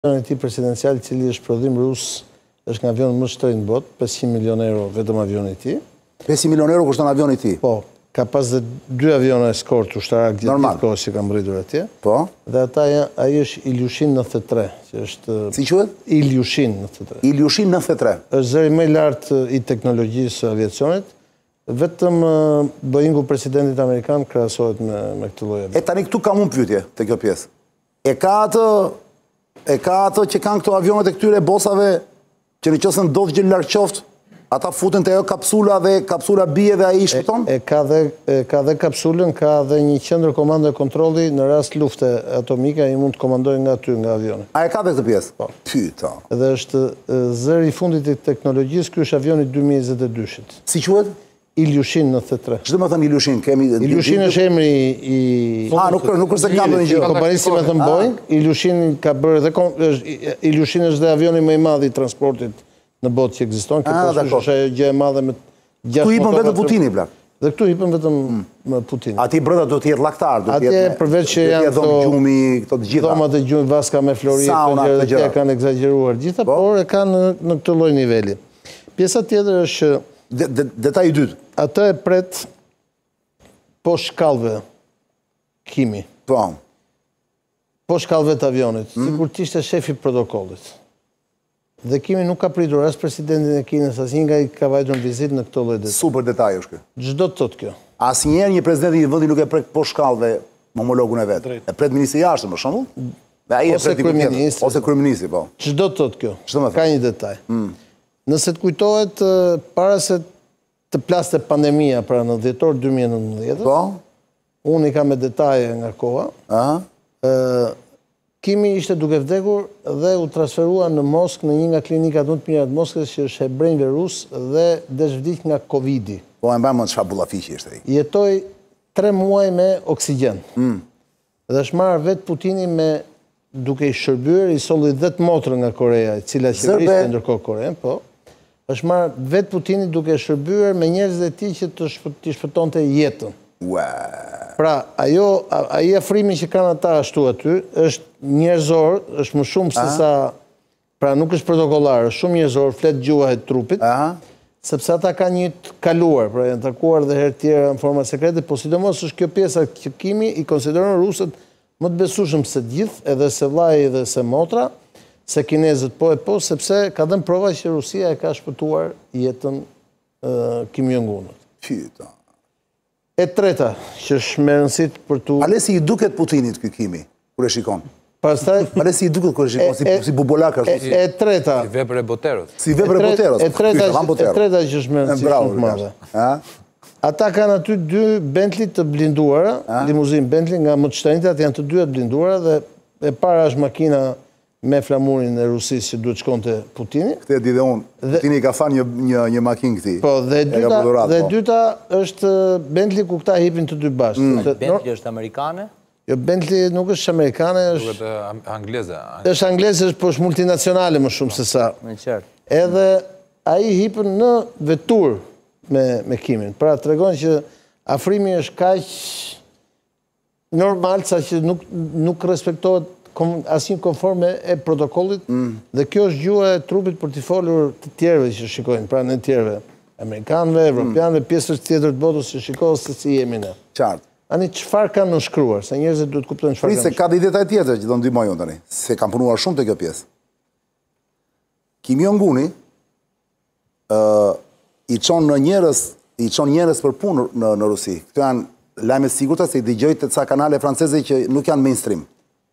Avionit i presidencial, cili është prodhim rus, është nga avion më shtrenjtë në botë, 500 milion euro vetëm avioni i tij. 500 milion euro kushton avioni i tij. Po, ka pas dhe 2 aviona eskort ushtarak gjatë gjithë kohës që kam rritur atje. Po. Dhe ai është Ilyushin 93, që është Si quhet? Ilyushin 93. Ilyushin 93. Është zëri më i lartë i teknologjisë së aviacionit. Vetëm Boeingu presidentit amerikan krahasohet me këtë lloj avioni. Tani këtu kam unë pyetje te kjo pjesë. E ka atë që kanë këto avionet e këtyre bosave që në qoftë ndodh gjë larg qoftë, ata futen te ajo kapsula dhe kapsula bie dhe ai shpëton? Ka dhe kapsulën, ka dhe një qendër komando e kontrolli në rast lufte atomike, ai mund të komandojë nga aty, nga avioni. A e ka dhe këtë pjesë? Po. Pyeta. Dhe është zëri i fundit i teknologjisë, ky është avioni 2022-shit. Si quhet? Ilyushin 93. Çdo më thënë Ilyushin, kemi Ilyushin është emri i nuk është se ka ndonjë gjë. Kompanisë me thënë Boeing, Ilyushin ka bërë dhe Ilyushin është dhe avioni më i madh i transportit në botë që ekziston. Kjo është ajo gjë e madhe me 6 Ku hipën vetëm Putini blaq. Dhe këtu hipën vetëm Putini. Aty brenda do të jetë llaktar, do të jetë. Atje përveç që janë këto të gjitha. Dhomat e gjumit, vaska me flori, këto gjëra kanë egzageruar gjitha, por e kanë në këtë lloj niveli. Pjesa tjetër është detaj i dytë. Atë e pret poshtë shkallëve Kimi. Po. Poshtë shkallëve të avionit, sikur të ishte shefi protokollit. Dhe Kimi nuk ka pritur as presidentin e Kinës, asnjë nga i ka vajtur në vizitë në këtë lloj detaji. Super detaj është kjo. Çdo të thotë kjo. Asnjëherë një president i vendit nuk e prek poshtë shkallëve homologun e vet. E pret ministri i jashtëm për shembull. Dhe ai e pret kryeministri. Ose kryeministri, po. Çdo të thotë kjo. Ka një detaj. Nëse të kujtohet para se të plaste pandemia, pra në dhjetor 2019, unë i kam me detaje nga koha, Kimi ishte duke vdekur dhe u transferua në Moskë në një nga klinikat më të mira të Moskës, që është Hebrenjve Rus, dhe vdik nga Covidi. Po, e mbajmë çfarë bullafiqi ishte ai. Jetoi 3 muaj me oksigjen. Dhe është marrë vetë Putini me duke i shërbyer, i solli 10 motrë nga Korea, e cila qeverisë ndërkohë Korean, po. Është marrë vetë Putini duke shërbyer me njerëzit e tij që të shpëtonte jetën. Pra, ai afrimi që kanë ata ashtu aty është njerëzor, është më shumë se sa, pra nuk është protokollar, është shumë njerëzor, flet gjuha e trupit, sepse ata kanë një të kaluar, pra janë takuar dhe herë tjera në forma sekrete, po sidomos është kjo pjesa që Kimi i konsideron rusët më të besueshëm se gjithë, edhe se vllai dhe se motra, se kinezët po e po, sepse ka dhënë prova që Rusia e ka shpëtuar jetën Kim Jong-unit. Pyeta. E treta, që është me rëndësit për tu... Ale si i duket Putinit ky Kimi, kur e shikon? Pastaj... Ale si i duket kur e shikon, si bubolak ashtu? E treta... Si vepër e boterës. Si vepër e boterës. E treta që është me rëndësit shumë të madhe. Ata kanë aty 2 Bentley të blinduara, limuzin Bentley, nga më të shtrenjtat janë të 2 të blinduara, dhe e para është makina me flamurin e Rusisë që duhet shkonte Putini. Këtë e di dhe unë. Putini ka fanë një makinë këti. Po, dhe dyta është Bentley ku këta hipin të 2 bashkë. Bentley është amerikane? Jo, Bentley nuk është amerikane, është angleze. Është angleze, po është multinacionale më shumë se sa. Me qartë. Edhe ai hipën në vetur me Kimin. Pra, tregon që afrimi është kaq normal, sa që nuk respektohet asnjë konforme e protokollit, dhe kjo është gjuha e trupit për t'i folur të tjerëve që shikojnë, pra në tjerëve, amerikanëve, evropianëve, pjesës tjetër të botës që shikojnë se si jemi ne. Qartë. Ani çfarë kanë nënshkruar, se njerëzit duhet kuptojnë çfarë kanë. Se ka dhe detaj tjetër që do ndihmoj unë tani, se kam punuar shumë te kjo pjesë. Kim Jong-uni i çon njerëz për punë në Rusi. Këto janë lajme sigurta se i dëgjoj te ca kanale franceze që nuk janë mainstream.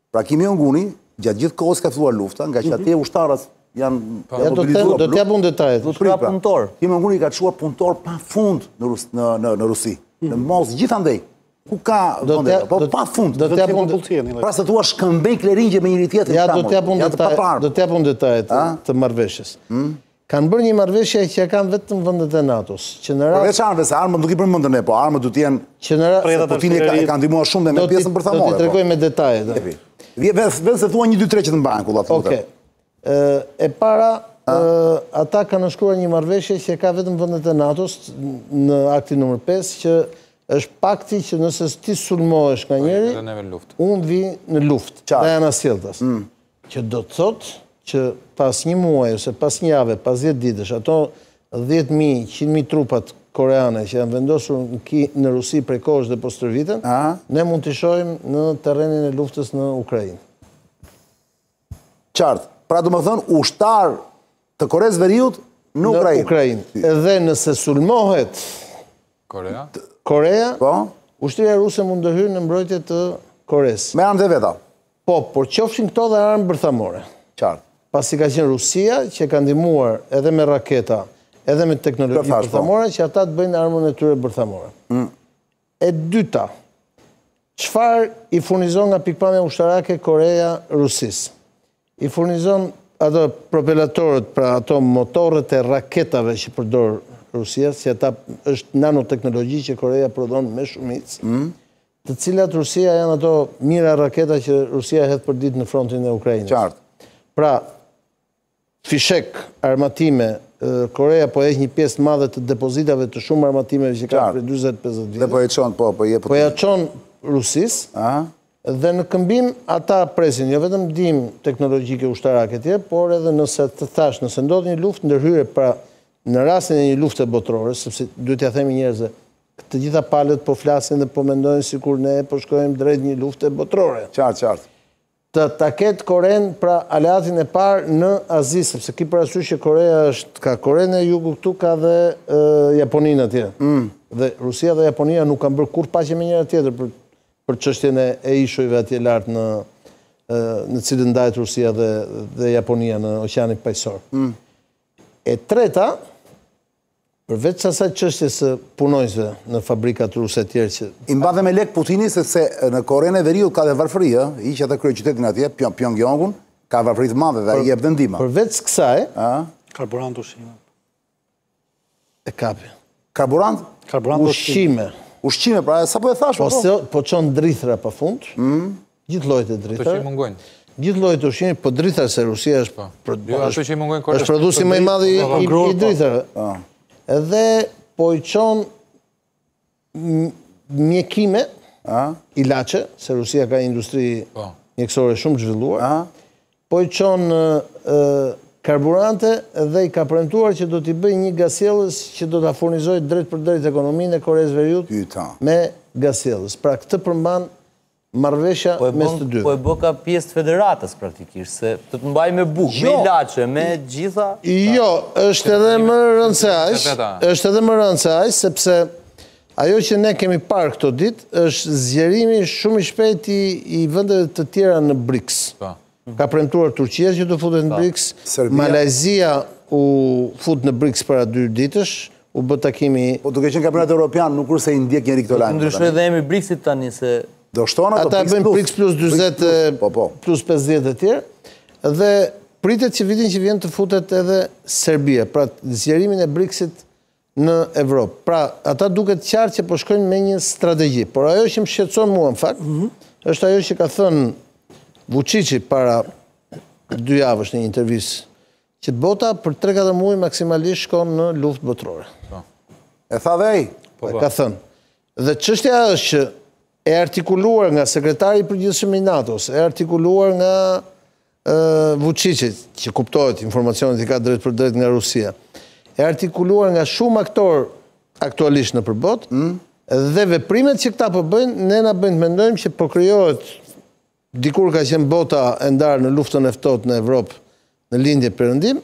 Pra Kim Jong-uni, gjatë gjithë kohës ka filluar lufta, nga që atje ushtarët janë mobilizuar. Do t'ja bun detajet. Do t'ka punëtor. Kim Jong-uni ka çuar punëtor pa fund në Rusi. Në mos gjithandej. Ku ka vende, po pa fund. Do t'ja bun pra se thua shkëmbej kleringje me njëri tjetrin. Ja, do t'ja bun detajet të marrëveshjes. Kanë bërë një marrëveshje që kanë vetëm vendet e NATO-s. Përveç armëve, se armët nuk i përmendën ne, po armët do të jenë Putini e ka ndihmuar shumë dhe me pjesën bërthamore. Do t'i tregoj me detajet. Vetë se thua 1-2-3 që të mbahen kullat. Okej. E para, ata kanë nënshkruar një marrëveshje që ka vetëm vendet e NATO-s në aktin nr. 5, që është pakti që nëse ti sulmohesh nga njëri, unë vi në luftë. Dhe janë asjelltas. Që do të thotë që pas një muaj ose pas një jave, pas 10 ditësh, ato 10.000, 100.000 trupat koreane që janë vendosur në Rusi prej kohësh dhe postërviten, ne mund të shohim në terrenin e luftës në Ukrainë. Qartë. Pra do më thënë, ushtar të Koreas Veriut në Ukrainë. Edhe nëse sulmohet Korea, ushtria ruse mund të hyrë në mbrojtje të Koreas. Me armë dhe veta? Po, por qofshin këto dhe armë bërthamore. Qartë. Pasi ka qenë Rusia që ka ndihmuar edhe me raketa, edhe me teknologi bërthamore, që ata të bëjnë armën e tyre bërthamore. E dyta, çfarë i furnizon nga pikpamja ushtarake Korea Rusis? I furnizon ato propelatorët, pra ato motorët e raketave që përdor Rusia, që ata është nanoteknologji që Korea prodhon me shumicë, të cilat Rusia janë ato mira raketa që Rusia hedh për ditë në frontin e Ukrainës. Qartë. Pra, fishek armatime, Korea po heq një pjesë madhe të depozitave të shumë armatimeve që ka për 40-50 vite. Dhe po e çon, po ja çon Rusis, dhe në këmbim ata presin, jo vetëm ndihmë teknologjike ushtarake tjerë, por edhe nëse të thash, nëse ndodh një luftë ndërhyrje, pra në rastin e një lufte botërore, sepse duhet t'ia themi njerëzve, të gjitha palët po flasin dhe po mendojnë sikur ne po shkojmë drejt një lufte botërore. Qartë. Ta ketë Koren, pra aleatin e parë në Azi, sepse ki parasysh që Korea është, ka Korenë e Jugut këtu, ka dhe Japoninë atje. Dhe Rusia dhe Japonia nuk kanë bërë kur paqe me njëra tjetër për çështjen e ishujve atje lart në cilën ndahet Rusia dhe Japonia në Oqeanin Paqësor. E treta, përveç asaj çështjes së punonjësve në fabrikat ruse të tjerë që i mbante me lek Putini se në Korenë e Veriut ka dhe varfëri, hiq atë kryeqytetin atje, Pyongyangun, ka varfëri të madhe dhe ai jep dhe ndihmë. Përveç kësaj, karburant ushqime. E kapi. Karburant? Ushqime. Ushqime, pra sapo e thash po çon drithra pafund. Gjithë llojet e drithra. Ato që mungojnë. Gjithë llojet e ushqimit, po drithra se Rusia është ato që mungojnë Korea. Është prodhuesi më i madh i drithrave. Edhe po i çon mjekime, ilaçe, se Rusia ka industri mjekësore shumë zhvilluar, po i çon karburante dhe i ka premtuar që do t'i bëj një gasjellës që do t'a furnizojë drejt për drejt ekonominë e Koreas Veriut me gasjellës. Pra këtë përmban marrëveshja mes të dy. Po e bë ka pjesë të federatës praktikisht, se të të mbaj me bukë, me ilaçe, me gjitha... Jo, është edhe më rëndë se aq, sepse ajo që ne kemi parë këto ditë është zgjerimi shumë i shpejt i vendeve të tjera në BRICS. Ka premtuar Turqia që do futet në BRICS, Malajzia u fut në BRICS para 2 ditësh, u bë takimi... Po duke qenë kampionat evropian, nuk kurse i ndjek njëri këto lajme. Ndryshoj dhe jemi BRICS-it tani se... Ata bëjnë BRICS plus 20 plus 50 e tjerë, dhe pritet që vitin që vjen të futet edhe Serbia, pra zgjerimin e BRICS-it në Evropë. Pra, ata duket qartë që po shkojnë me një strategji, por ajo që më shqetëson mua në fakt, është ajo që ka thënë Vučići para 2 javësh në një intervistë, që bota për 3-4 muaj maksimalisht shkon në luftë botërore. E tha dhe ai? Ka thënë. Dhe çështja është që e artikuluar nga sekretari i përgjithshëm i NATO-s, e artikuluar nga Vučići, që kuptohet informacionet i ka drejt për drejt nga Rusia, e artikuluar nga shumë aktor aktualisht në përbot, dhe veprimet që këta po bëjnë, ne na bëjnë të mendojmë që po krijohet, dikur ka qenë bota e ndarë në luftën e ftohtë në Evropë në lindje perëndim,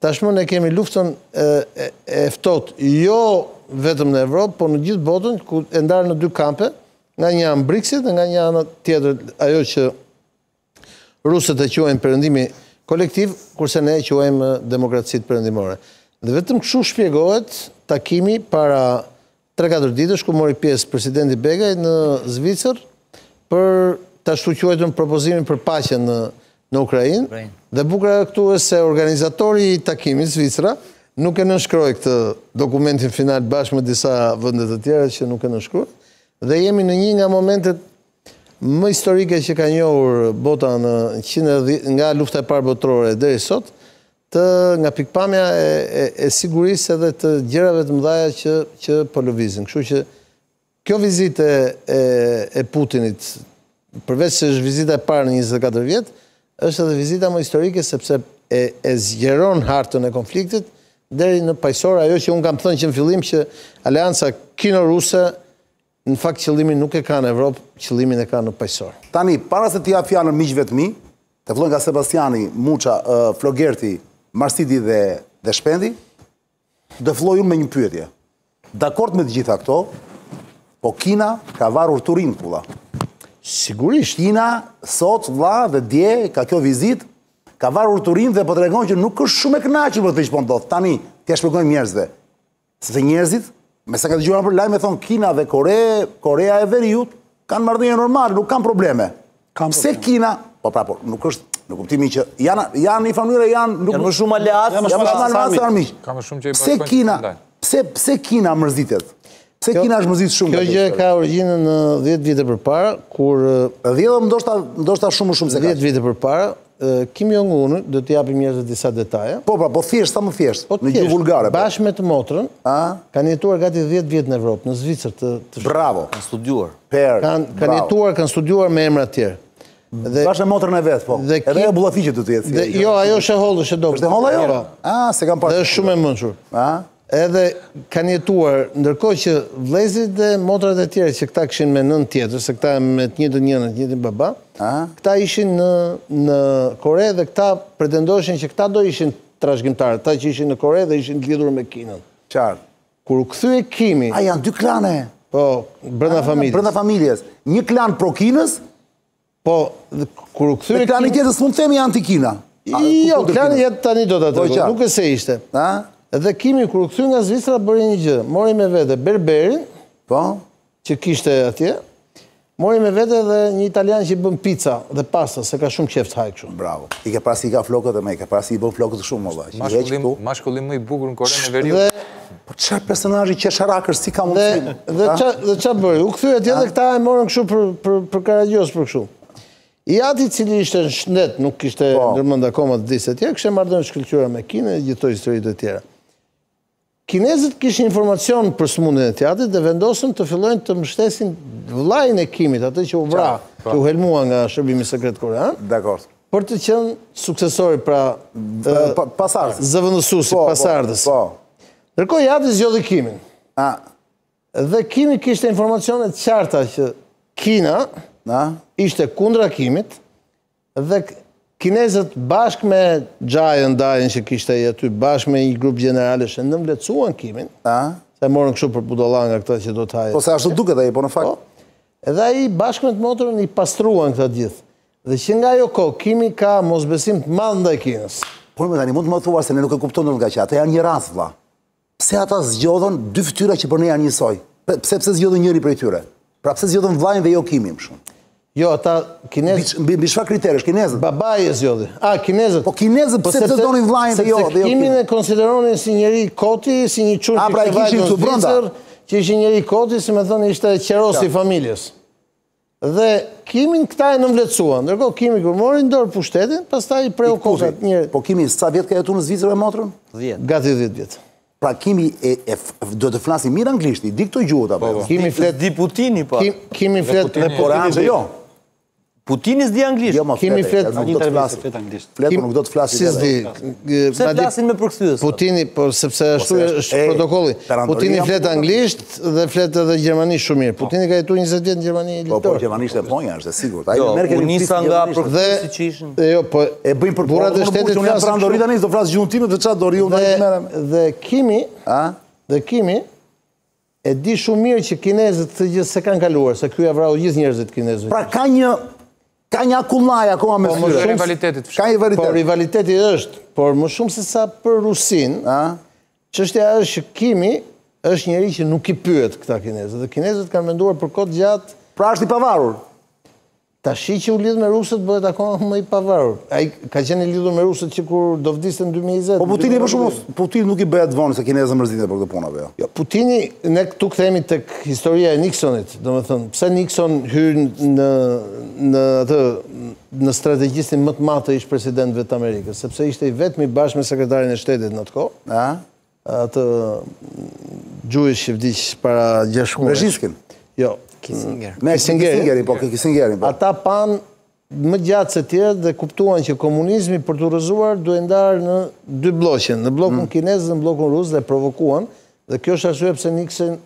tashmë ne kemi luftën e ftohtë jo vetëm në Evropë, por në gjithë botën, ku e ndarë në 2 kampe, nga një anë BRICS-it dhe nga një anë tjetër ajo që rusët e quajnë perëndimi kolektiv, kurse ne e quajmë demokracitë perëndimore. Dhe vetëm kështu shpjegohet takimi para 3-4 ditësh ku mori pjesë presidenti Begaj në Zvicër për ta shtuquajtur propozimin për paqe në Ukrainë. Dhe bukura këtu është se organizatori i takimit Zvicra nuk e nënshkroi këtë dokumentin final bashkë me disa vende të tjera që nuk e nënshkruan. Dhe jemi në një nga momentet më historike që ka njohur bota nga lufta e parë botërore deri sot, nga pikpamja e sigurisë edhe të gjërave të mëdha që po lëvizin. Kështu që kjo vizitë e Putinit, përveç se është vizita e parë në 24 vjet, është edhe vizita më historike sepse e zgjeron hartën e konfliktit deri në paqësor, ajo që unë kam thënë që në fillim që Aleanca Kino-Ruse në fakt qëllimin nuk e ka në Evropë, qëllimin e ka në paqësor. Tani, para se t'ja fjalën miqve të mi, të fillojnë nga Sebastiani, Muça, Flogerti, Marsidi dhe Shpendi, do filloj unë me një pyetje. Dakord me të gjitha këto, po Kina ka varur Turin, pulla. Sigurisht. Kina, sot, vlla dhe dje, ka kjo vizit, ka varur Turin dhe po të regon që nuk është shumë e kënaqur për të që po ndodh. Tani, t'ja shpjegojmë njerëzve. Sepse njerëzit, me sa ka dëgjuar për lajme, thonë Kina dhe Korea e Veriut kanë marrëdhënie normale, nuk kanë probleme. Pse Kina, nuk është në kuptimin që janë një familje, janë më shumë aleatë, janë më shumë aleatë armiq. Ka më shumë që i bashkojnë. Pse Kina mërzitet? Pse Kina është mërzit shumë? Kjo gjë ka origjinën në 10 vite përpara, kur 10 ndoshta shumë se ka. 10 vite përpara, Kim Jong-un, do t'i japim njerëzve disa detaje. Po, thjesht, sa më thjesht, në gjuhë vulgare. Bashkë me të motrën, kanë jetuar gati 10 vjet në Evropë, në Zvicër të Bravo. Kanë studiuar. Kanë studiuar me emra të tjerë. Bashkë me motrën e vetë, po. Edhe e bullafiqet të jetë. Jo, ajo është e hollë, është e dobët. Është e hollë ajo? Se kam parë. Dhe është shumë e mençur. Edhe kanë jetuar, ndërkohë që vëllezërit dhe motrat e tjerë që këta kishin me nën tjetër, se këta me të njëjtën nënë, të njëjtin baba, këta ishin në Kore dhe këta pretendoshin që këta do ishin trashëgimtarë, ata që ishin në Kore dhe ishin të lidhur me Kinën. Qartë. Kur u kthye Kimi, janë dy klane. Po, brenda familjes. Brenda familjes. Një klan pro Kinës, po, kur u kthye Kimi, klani tjetër s'mund të themi anti-Kina. Jo, klani jetë tani do ta tregoj, nuk e se ishte. Edhe Kimi, kur u kthye nga Zvicra, bëri një gjë. Mori me vete berberin, që kishte atje, mori me vete dhe një italian që i bën pizza dhe pasta, se ka shumë qeft haj kështu. Bravo. I ke pasi i ka flokët e me, i ke pasi i bën flokët shumë, valla. Mashkullim më i bukur në Korenë e Veriut. Po çfarë personazhi qesharakër si ka mundësi? Dhe çfarë bëri? U kthye atje dhe këta e morën kështu për Karagjos për kështu. I ati cili ishte në shëndet, nuk kishte ndërmend akoma të disë tjerë, kishte marrëdhënie shkëlqyera me Kinën dhe gjithoj historitë e tjera. Kinezët kishin informacion për smundjen e teatrit dhe vendosën të fillojnë të mbështesin vllajën e Kimit, atë që u vra, që u helmua nga shërbimi sekret korean. Dakor. Për të qenë suksesori pra pasardhës. Zëvendësuesi pasardhës. Ndërkohë Jati zgjodhi Kimin. Dhe Kimi kishte informacione të qarta që Kina ishte kundra Kimit dhe kinezët bashkë me Gjajën Dajën që kishte aty, bashkë me një grup generalesh e nëmlecuan Kimin, se morën kështu për budolla nga këta që do të hajë. Po se ashtu duket ai, po në fakt. Edhe ai bashkë me të motrën i pastruan këta gjithë. Dhe që nga ajo kohë, Kimi ka mosbesim të madh ndaj Kinës. Por me tani mund të më thuar se ne nuk e kupton dot nga që ata janë një rast vlla. Pse ata zgjodhën dy fytyra që për ne janë njësoj? Pse zgjodhën njëri prej tyre? Pra pse zgjodhën vllajën dhe jo Kimin më shumë? Jo, ata kinezët... Mbi çfarë kriterësh, kinezët? Babai e zgjodhi. Kinezët. Po kinezët pse të donin vllajën dhe jo Kimin? Kimin e konsideronin si njeri koti, si një çun që kishin këtu brenda, që ishin njeri koti, si më thënë ishte qerosi i familjes. Dhe Kimin këta e nëmvlecuan. Ndërkohë Kimi kur mori në dorë pushtetin, pastaj i preu kokat njëri. Po Kimi sa vjet ka jetuar në Zvicër me motrën? 10. Gati 10 vjet. Pra Kimi do të flasi mirë anglisht, i di këto gjuhët apo? Kimi flet di Putini po. Kimi flet me koreanë jo. Putini s'di anglisht. Kimi flet anglisht. Flet nuk do të flasi. Si s'di. Pse flasin me përkthyes? Putini, po sepse ashtu është protokolli. Putini flet anglisht dhe flet edhe gjermanisht shumë mirë. Putini ka jetuar 20 vjet në Gjermani litor. Po gjermanisht e ponja është e sigurt. Ai Merkel nisa nga përkthyesi që ishin. Jo, po e bëjnë për burrat e shtetit flasin. Unë pranë tani do flas gjuhën time dhe çfarë do riu merrem. Dhe Kimi e di shumë mirë që kinezët të gjithë se kanë kaluar, se ky ja vrau gjithë njerëzit kinezëve. Pra ka një akullaj akoma me fytyrë. Rivalitetit. Ka një po rivaliteti është, por më shumë se sa për Rusin, çështja është që Kimi është njeri që nuk i pyet këta kinezët, dhe kinezët kanë menduar për kohë gjatë. Pra është i pavarur. Tashi që u lidh me rusët bëhet akoma më i pavarur. Ai ka qenë i lidhur me rusët që kur do vdiste në 2020. Po Putini për shkak Putini nuk i bëhet vonë se kinezët mërziten për këtë punë apo jo. Jo, Putini ne këtu kthehemi tek historia e Nixonit, domethënë pse Nixon hyr në strategjistin më të madh të ish presidentëve të Amerikës, sepse ishte i vetmi bashkë me sekretarin e shtetit në atë kohë. Atë Jewish që vdiq para 6 muajsh. Brezhinskin. Jo. Kisingeri, po Kisingeri. Ata pan më gjatë se tjerë dhe kuptuan që komunizmi për të rrëzuar duhet ndarë në dy bloqe, në blokun kinez dhe në blokun rus dhe provokuan, dhe kjo është arsye pse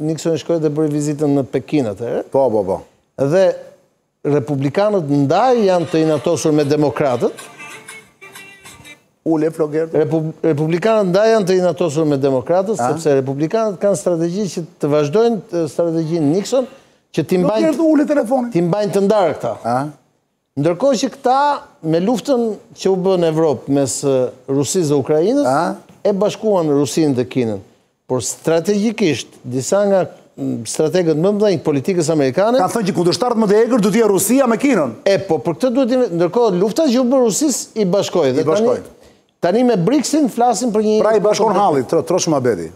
Nixon shkoi dhe bëri vizitën në Pekin atëherë. Po. Dhe republikanët ndaj janë të inatosur me demokratët. Republikanët ndaj janë të inatosur me demokratët, sepse republikanët kanë strategji që të vazhdojnë strategjinë Nixon, që ti mbajnë të ndarë këta. Ndërkohë që këta, me luftën që u bë në Evropë mes Rusisë dhe Ukrainës, e bashkuan Rusinë dhe Kinën. Por strategjikisht, disa nga strategët më mëdhenj politikës amerikane kanë thënë që kundërshtarët më të egër do të jetë Rusia me Kinën. Po për këtë duhet, ndërkohë lufta që u bë Rusisë i bashkoi. Tani me BRICS-in flasin për një... Pra i bashkon hallit, trosh më abeti.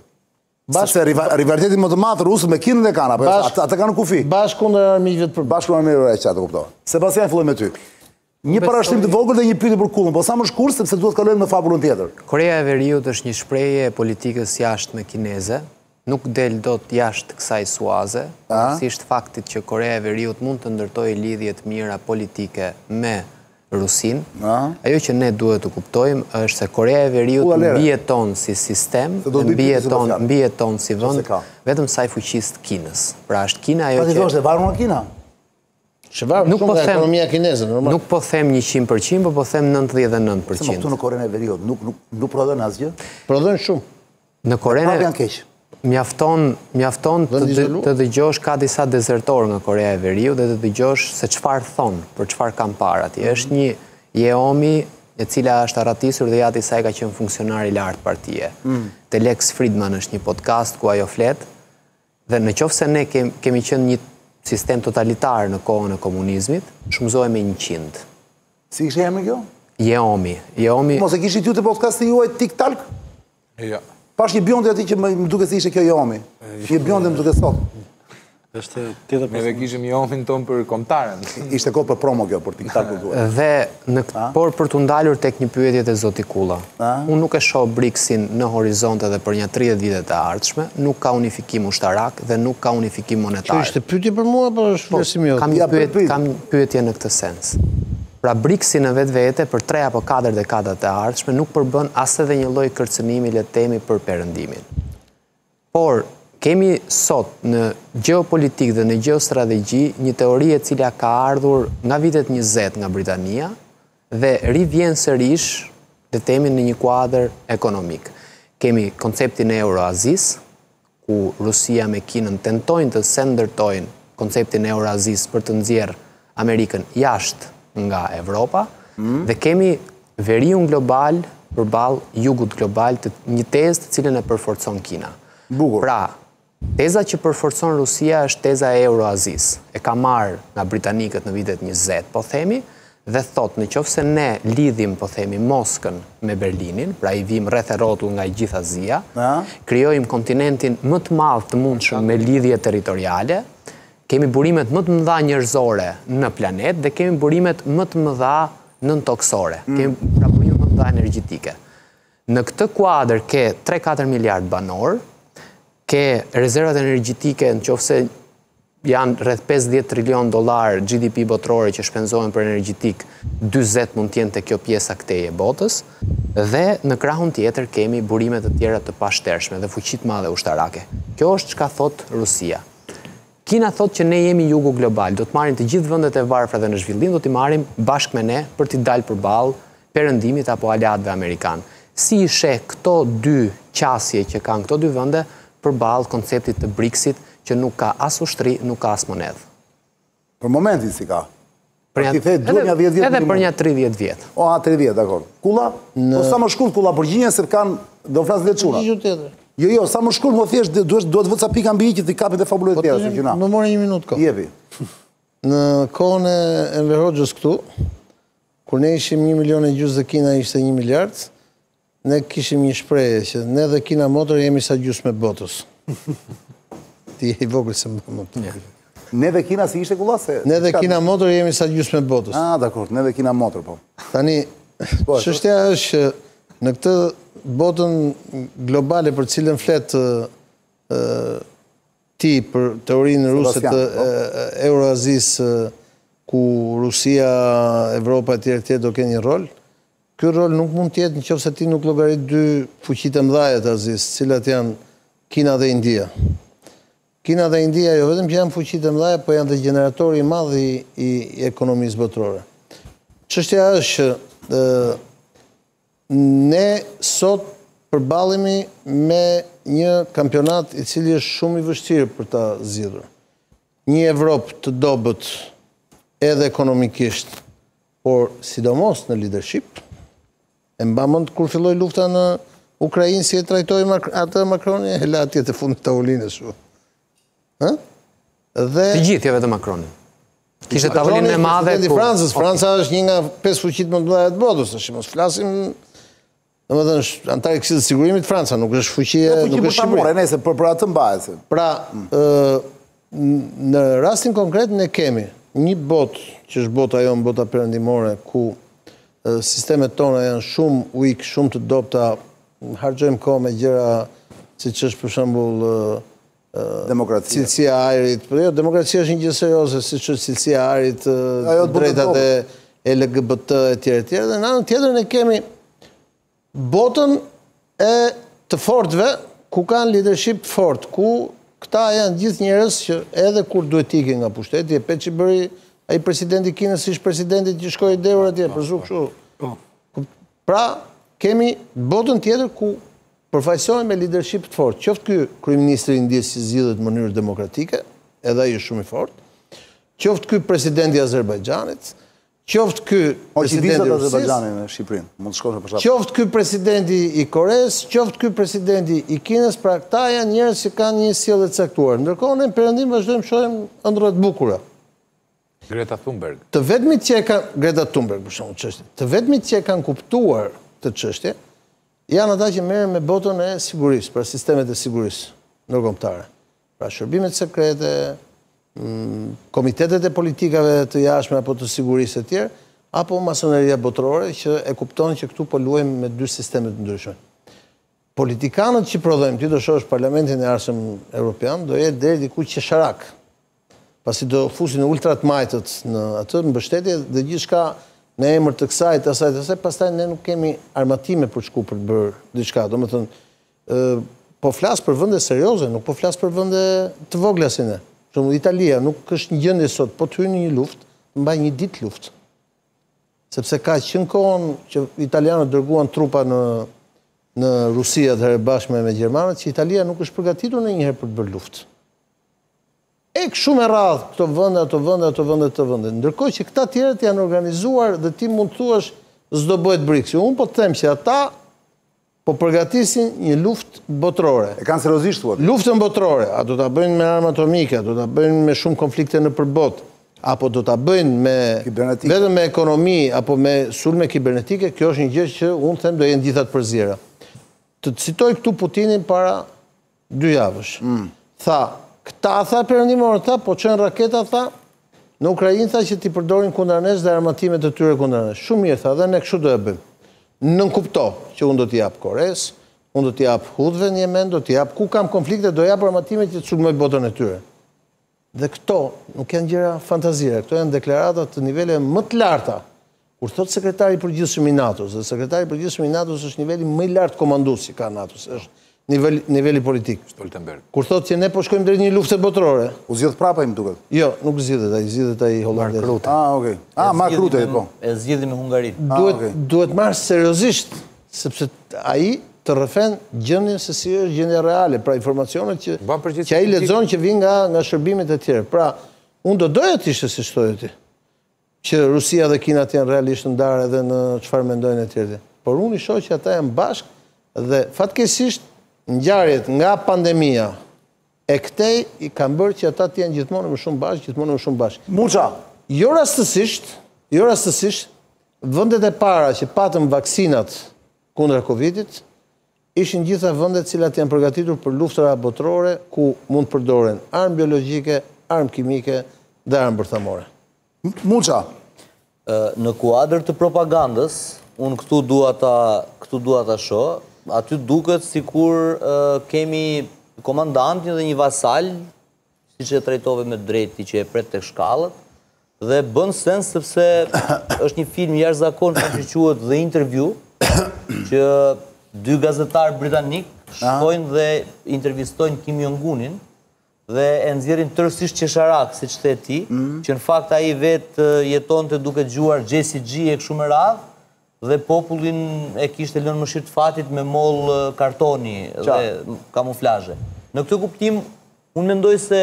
Sepse rivalitetin më të madh rusët me Kinën dhe kanë, apo ata kanë kufi. Bashkë kundër armiqve të përbashkët. Bashkë kundër armiqve të kuptoj. Sebastian, filloj me ty. Një parashtim të vogël dhe një pyetje për Kullën, po sa më shkurt sepse duhet të kalojmë në fabulën tjetër. Korea e Veriut është një shprehje e politikës jashtme kineze, nuk del dot jashtë kësaj suaze, pavarësisht faktit që Korea e Veriut mund të ndërtojë lidhje të mira politike me Rusin. Ajo që ne duhet të kuptojmë është se Korea e Veriut mbijeton si sistem, mbijeton si vend, vetëm saj fuqisë të Kinës. Pra është Kina ajo që... Pa ti thosh e varur nga Kina? Nuk po them ekonomia kineze, normal. Nuk po them 100%, po them 99%. Se më këtu në Korenë e Veriut nuk prodhon asgjë? Prodhon shumë. Në Korenë janë keq. Mjafton të dëgjosh ka disa dezertorë nga Korea e Veriut dhe të dëgjosh se çfarë thon, për çfarë kanë parë atje. Është një Yeomi e cila është arratisur dhe jati saj ka qenë funksionar i lartë partie. Te Lex Fridman është një podcast ku ajo flet dhe nëse ne kemi qenë një sistem totalitar në kohën e komunizmit, shumëzohemi 100. Si ishte emri kjo? Yeomi. Mos e kishit ju të podcasti juaj TikTok? Jo. Pash një bjonde ati që më duke si ishe kjo Yeomi. Një bjonde më duke sot. Neve kishim Yeomin ton për kombëtaren. Ishte kohë për promo kjo, për TikTok për duhet. Dhe për të ndalur tek një pyetje te zoti Kulla. Unë nuk e shoh BRICS-in në horizont edhe për një 30 vite të ardhshme, nuk ka unifikim ushtarak dhe nuk ka unifikim monetar. Kjo ishte pyetje për mua apo është flasim jot? Kam pyetje në këtë sens. Pra BRICS-i në vetvete për 3 apo 4 dekadat të ardhshme nuk përbën as edhe një lloj kërcënimi le të themi për perëndimin. Por kemi sot në geopolitik dhe në geostrategji një teori e cila ka ardhur nga vitet 20 nga Britania dhe rivjen sërish le të themi në një kuadër ekonomik. Kemi konceptin e Euroazis, ku Rusia me Kinën tentojnë të ndërtojnë konceptin e Euroazis për të nxjerrë Amerikën jashtë nga Evropa, dhe kemi veriun global përballë jugut global, një tezë të cilën e përforcon Kina. Pra, teza që përforcon Rusia është teza e Euroazis. E ka marrë nga britanikët në vitet 20, po themi, dhe thot, nëse ne lidhim, po themi, Moskën me Berlinin, pra i vim rreth e rrotull nga i gjithë Azia, krijojmë kontinentin më të madh të mundshëm me lidhje territoriale, kemi burimet më të mëdha njerëzore në planet dhe kemi burimet më të mëdha nën-toksore. Kemi pra burimet më të mëdha energjetike. Në këtë kuadër ke 3-4 miliard banor, ke rezervat energjetike nëse janë rreth 50 trilion dollar GDP botërore që shpenzohen për energjetik, 40 mund të jenë te kjo pjesa këtej e botës, dhe në krahun tjetër kemi burime të tjera të pashtershme dhe fuqi të madhe ushtarake. Kjo është çka thot Rusia. Kina thot që ne jemi jugu global, do të marrim të gjithë vendet e varfra dhe në zhvillim, do t'i marrim bashkë me ne për t'i dalë përballë perëndimit apo aliatëve amerikan. Si i sheh këto dy qasje që kanë këto dy vende përballë konceptit të BRICS-it që nuk ka as ushtri, nuk ka as monedhë? Për momentin si ka. Edhe për një 30 vjet. 30 vjet, dakor. Kulla? Po sa më shkurt Kulla përgjigjen se kanë do flas vetë çuna. Jo, sa më shkurt më thjesht duhet vë ca pika mbi që ti kapet e fabulojë tjera si gjuna. Më mori 1 minutë kohë. Jepi. Në kohën e Enver Hoxhës këtu, kur ne ishim 1,5 milion dhe Kina ishte 1 miliard, ne kishim një shprehje që ne dhe Kina Motor jemi sa gjysmë e botës. Ti je i vogël se më. Ne dhe Kina si ishte Kulla se? Ne dhe Kina Motor jemi sa gjysmë e botës. Dakor, ne dhe Kina Motor po. Tani çështja është në këtë botën globale për cilën flet ti për teorinë ruse të Euroazis ku Rusia, Evropa e tjerë do kenë një rol, ky rol nuk mund tjetë në qoftë se ti nuk llogarit dy fuqitë mëdha të Azisë, cilat janë Kina dhe India. Kina dhe India jo vetëm që janë fuqitë mëdha, po janë dhe generatori i madh i ekonomisë botërore. Çështja është që ne sot përballemi me një kampionat i cili është shumë i vështirë për ta zgjidhur. Një Evropë të dobët edhe ekonomikisht, por sidomos në leadership. E mbamën kur filloi lufta në Ukrainë, si e trajtoi atë Macroni, e la atje të fundit tavolinës shu. Të gjithë, jo vetëm Macroni. Kishte tavolinën e madhe ku Francës. Franca është një nga 5 fuqitë më të mëdha të botës, mos flasim. Domethënë, antari i Këshillit të Sigurimit Franca nuk është fuqie, nuk është Shqipëria. Nëse për atë mbahet. Pra, në rastin konkret ne kemi një botë që është bota jonë, bota perëndimore, ku sistemet tona janë shumë weak, shumë të dobta, harxojmë kohë me gjëra siç është për shembull demokracia, cilësia e ajrit. Po jo, demokracia është një gjë serioze, siç është cilësia e ajrit, drejtat e LGBT etj. Dhe në anën tjetër ne kemi botën e të fortëve, ku kanë leadership të fortë, ku këta janë gjithë njerëz që edhe kur duhet ikin nga pushteti, e pe që bëri ai presidenti i Kinës, ish presidenti që shkoi deur atje, për zuk kështu. Pra, kemi botën tjetër ku përfaqësohen me leadership të fortë. Qoftë ky kryeministri i Indisë që zgjidhet në mënyrë demokratike, edhe ai është shumë i fortë. Qoftë ky presidenti i Azerbajxhanit, qoftë ky presidenti i Azerbajxhanit në Shqipërinë, mund të shkosh për shkak. Qoftë ky presidenti i Koreas, qoftë ky presidenti i Kinës, pra këta janë njerëz që kanë një sjellje të caktuar. Ndërkohë ne në perëndim vazhdojmë shohim ëndra të bukura. Greta Thunberg. Të vetmit që e kanë Greta Thunberg për shkak të çështjes. Të vetmit që e kanë kuptuar të çështje janë ata që merren me botën e sigurisë, pra sistemet e sigurisë ndërkombëtare. Pra shërbimet sekrete, komitetet e politikave të jashtme apo të sigurisë e tjerë, apo masoneria botërore që e kupton që këtu po luajmë me dy sisteme të ndryshme. Politikanët që prodhojmë, ti do shohësh Parlamentin e Arshëm Evropian, do jetë deri diku qesharak. Pasi do fusin ultrat majtët në atë mbështetje dhe gjithçka në emër të kësaj, asaj, pastaj ne nuk kemi armatime për shku për të bërë diçka. Domethënë, po flas për vende serioze, nuk po flas për vende të vogla si ne. Italia nuk është një gjendje sot, po të hyjë në një luftë, mbaj një ditë luftë. Sepse ka qenë kohën që italianët dërguan trupa në Rusia dhe bashkë me gjermanët, që Italia nuk është përgatitur ndonjëherë për të bërë luftë. Shumë e radhë këto vende. Ndërkohë që këta tjerët janë organizuar dhe ti mund të thuash s'do bëhet BRICS. Unë po të them që ata po përgatisin një luftë botërore. E kanë seriozisht thuat. Luftën botërore, a do ta bëjnë me armë atomike, a do ta bëjnë me shumë konflikte në përbot, apo do ta bëjnë me vetëm me ekonomi apo me sulme kibernetike, kjo është një gjë që unë them do jenë gjithat përzjera. Të citoj këtu Putinin para 2 javësh. Tha, këta tha perëndimorë, tha, po çojnë raketa, tha, në Ukrainë, tha që ti përdorin kundër nesh dhe armatimet e tyre kundër nesh. Shumë mirë, tha, dhe ne kështu do e bëjmë. Nënkupto që unë do t'i jap Kores, unë do t'i jap Hudhve në Yemen, do t'i jap ku kam konflikte, do jap armatimet që të sulmoj botën e tyre. Dhe këto nuk janë gjëra fantazire, këto janë deklarata të nivele më të larta. Kur thot sekretari i përgjithshëm i NATO-s, dhe sekretari i përgjithshëm i NATO-s është niveli më i lartë komanduesi ka NATO-s, është niveli politik. Stoltenberg. Kur thot që ne po shkojmë drejt një lufte botërore. U zgjidh prapa im duket. Jo, nuk zgjidhet ai holandez. Okej. Mark Rutte po. E zgjidhi me Hungarinë. Duhet marrë seriozisht, sepse ai të rrëfen gjendjen se si është gjendja reale, pra informacionet që ai lexon që vijnë nga shërbimet e tjera. Pra, unë do doja të ishte siç thotë ti, që Rusia dhe Kina janë realisht ndarë edhe në çfarë mendojnë e tjerë. Por unë i shoh që ata janë bashkë dhe fatkeqësisht ngjarjet nga pandemia e këtej i kanë bërë që ata të jenë gjithmonë më shumë bashkë, Muça. Jo rastësisht, vendet e para që patëm vaksinat kundra Covidit ishin gjitha vendet cilat janë përgatitur për luftëra botërore ku mund përdoren armë biologjike, armë kimike dhe armë bërthamore. Muça. Në kuadër të propagandës, unë këtu dua ta shoh, aty duket sikur kemi komandantin dhe një vasal, siç e trajtove me drejti që e pret tek shkallët, Dhe bën sens sepse është një film jashtëzakonshëm që quhet The Interview, që dy gazetarë britanik shkojnë dhe intervistojnë Kim Jong-unin dhe e nxjerrin tërësisht qesharak, siç the ti, që në fakt ai vetë jetonte duke dëgjuar JCG e kështu me radhë, dhe popullin e kishte lënë mëshirë të fatit me moll kartoni dhe kamuflazhe. Në këtë kuptim, unë mendoj se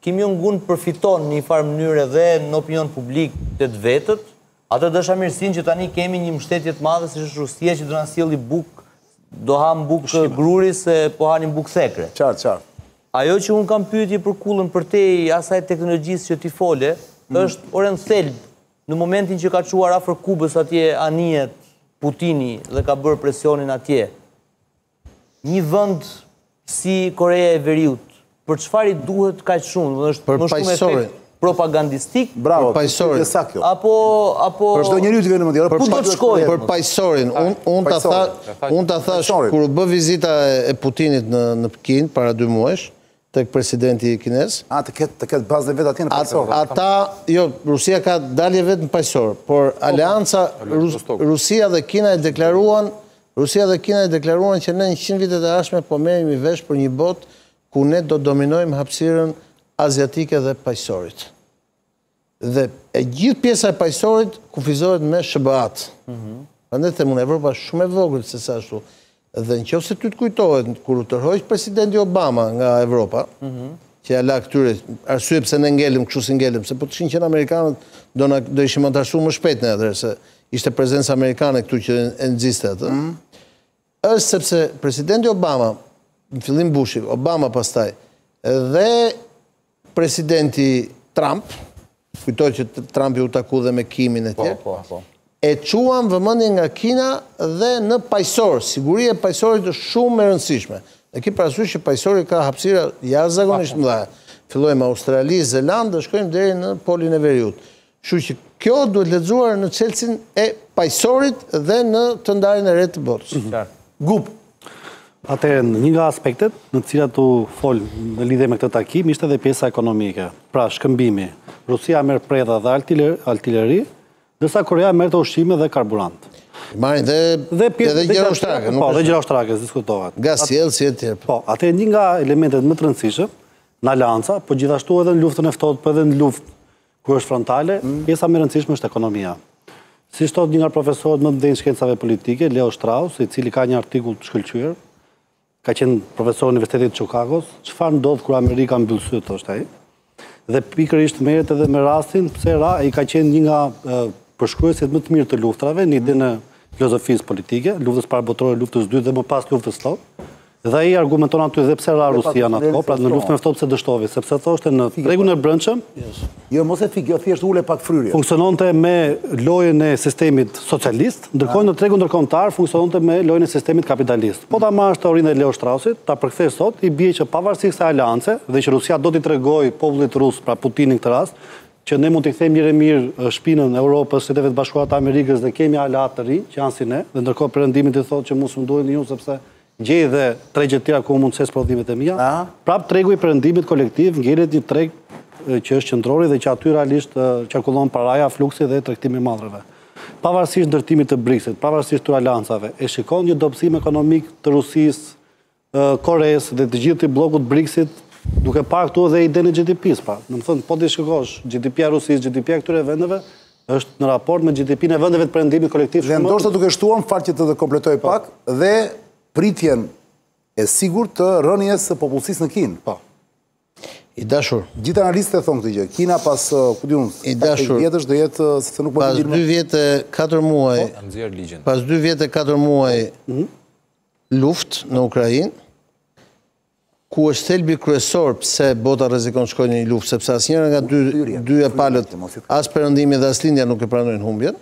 Kim Jong-un përfiton në një farë mënyrë dhe në opinion publik të vetët, atë dashamirësinë që tani kemi një mbështetje të madhe si është Rusia që do na sjellë bukë, do ham bukë gruri se po hanim bukë thekre. Qartë. Ajo që unë kam pyetje për kullën përtej asaj teknologjisë që ti fole, është orën thelb në momentin që ka çuar afër Kubës atje anijet Putini dhe ka bërë presionin atje. Një vend si Koreja e Veriut, për çfarë i duhet kaq shumë? Është më shumë efekt propagandistik? Bravo, për pajësorin. Apo për çdo njeriu që vjen në mendje. Ku do të shkojë? Për pajësorin. Unë ta thash kur u bë vizita e Putinit në Pekin para 2 muajsh tek presidenti kinez. Të ketë bazën e vet atje në pajësor. Rusia ka dalje vetë në pajësor, por alianca Rusia dhe Kina e deklaruan që ne në 100 vitet e ardhshme po merrem i vesh për një botë ku ne do dominojmë hapësirën aziatike dhe pajësorit. Dhe e gjithë pjesa e pajësorit kufizohet me SBA-t. Prandaj them unë, Evropa është shumë e vogël se sa ashtu. Dhe nëse ty të kujtohet, kur u tërhoq presidenti Obama nga Evropa, që ja la këtyre, arsye pse ne ngelim kështu si ngelim, se po të shinqen amerikanët do ishim antarësuar më shpejt ne atëherë, se ishte prezencë amerikane këtu që e nxiste atë. Është sepse presidenti Obama, në fillim Bushi, Obama pastaj, dhe presidenti Trump, kujtoj që Trumpi u taku dhe me Kimin e tjerë, e quan vëmendjen nga Kina dhe në pajësor. Siguria e pajësorit është shumë e rëndësishme. E ki parasysh që pajësori ka hapësira jashtëzakonisht mëdha. Fillojmë Australi, Zeland dhe shkojmë deri në Polin e Veriut. Kështu që kjo duhet lexuar në çelësin e pajësorit dhe në të ndarjen e re të botës. Gup. Atëherë, një nga aspektet në të cilat u fol në lidhje me këtë takim ishte edhe pjesa ekonomike. Pra, shkëmbimi. Rusia merr predha dhe artilleri, ndërsa Korea merr të ushqime dhe karburant. Marrin edhe gjëra ushtarake. Po, dhe gjëra ushtarake diskutohet. Nga sjellësi e tjerë. Po, atëherë një nga elementet më të rëndësishëm në alianca, po gjithashtu edhe në luftën e ftohtë, po edhe në luftë ku është frontale, pjesa më e rëndësishme është ekonomia. Si thot një nga profesorët më të mëdhenj shkencave politike, Leo Strauss, i cili ka një artikull të shkëlqyer, ka qenë profesor në Universitetin e Chicagos, çfarë ndodh kur Amerika mbyll syt, thoshte ai. Dhe pikërisht merret edhe me rastin pse ai ka qenë një nga përshkruesit më të mirë të luftrave, në idenë e filozofisë politike, luftës parabotërore, luftës dytë dhe më pas luftës thotë. Dhe ai argumenton aty dhe pse ra Rusia në atë, pra në luftën e ftohtë pse dështovi, sepse thoshte në tregun e brendshëm, jo mos e fikë, thjesht ule pak fryrje. Funksiononte me lojën e sistemit socialist, ndërkohë në tregun ndërkombëtar funksiononte me lojën e sistemit kapitalist. Po ta marrësh teorinë e Leo Straussit, ta përkthesh sot, i bie që pavarësisht kësaj aliance dhe që Rusia do t'i tregojë popullit rus, pra Putinin këtë rast, që ne mund t'i kthejmë mirë e mirë shpinën Europës, Shtetet e Bashkuara të Amerikës dhe kemi aleat të rinj që janë si ne, dhe ndërkohë perëndimit i thotë që mos mundoheni ju sepse gjej dhe tregje të tjera ku mund të ses prodhimet e mia. Prap tregu i perëndimit kolektiv ngjelet një treg që është qendrori dhe që aty realisht qarkullon paraja, fluksi dhe tregtimi i madhrave. Pavarësisht ndërtimit të BRICS-it, pavarësisht të aliancave, e shikon një dobësim ekonomik të Rusisë, Koreas dhe të gjithë bllokut BRICS-it, duke parë këtu edhe idenë e GDP-s, pra. Domethënë, po ti shikosh GDP-ja Rusisë, GDP-ja këtyre vendeve është në raport me GDP-n e vendeve të perëndimit kolektiv. Dhe ndoshta duke shtuar në fakt që të kompletoj pak dhe pritjen e sigurt të rënies së popullsisë në Kinë. Po. I dashur. Gjithë analistët thonë këtë gjë. Kina pas, ku diun, 8 vjetësh do jetë se nuk pas 2 vjet e 4 muaj. Pas 2 vjet e 4 muaj luftë në Ukrainë, ku është thelbi kryesor pse bota rrezikon shkojë në një luftë, sepse asnjëra nga dy palët, as perëndimi dhe as lindja nuk e pranojnë humbjen.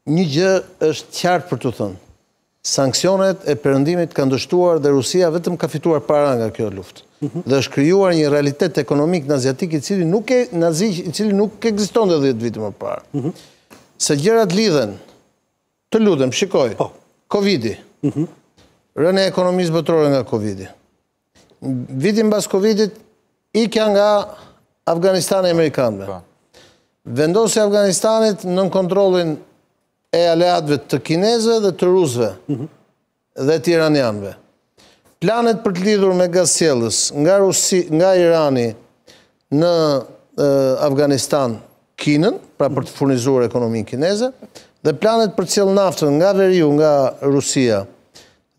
Një gjë është qartë për të thënë. Sanksione e perëndimit kanë dështuar dhe Rusia vetëm ka fituar para nga kjo luftë. Dhe është krijuar një realitet ekonomik naziatik i cili nuk ekzistonte 10 vite më parë. Se gjërat lidhen. Të lutem, shikoj. Covidi. Rënja e ekonomisë botërore nga Covidi. Vitin pas Covidit ikja nga Afganistani e amerikanëve. vendosja e Afganistanit nën kontrollin e aleatëve të kinezëve dhe të rusëve dhe të iranianëve. Planet për të lidhur me gazsjellës nga Irani në Afganistan Kinën, pra për të furnizuar ekonominë kineze, dhe planet për të sjellë naftën nga veriu, nga Rusia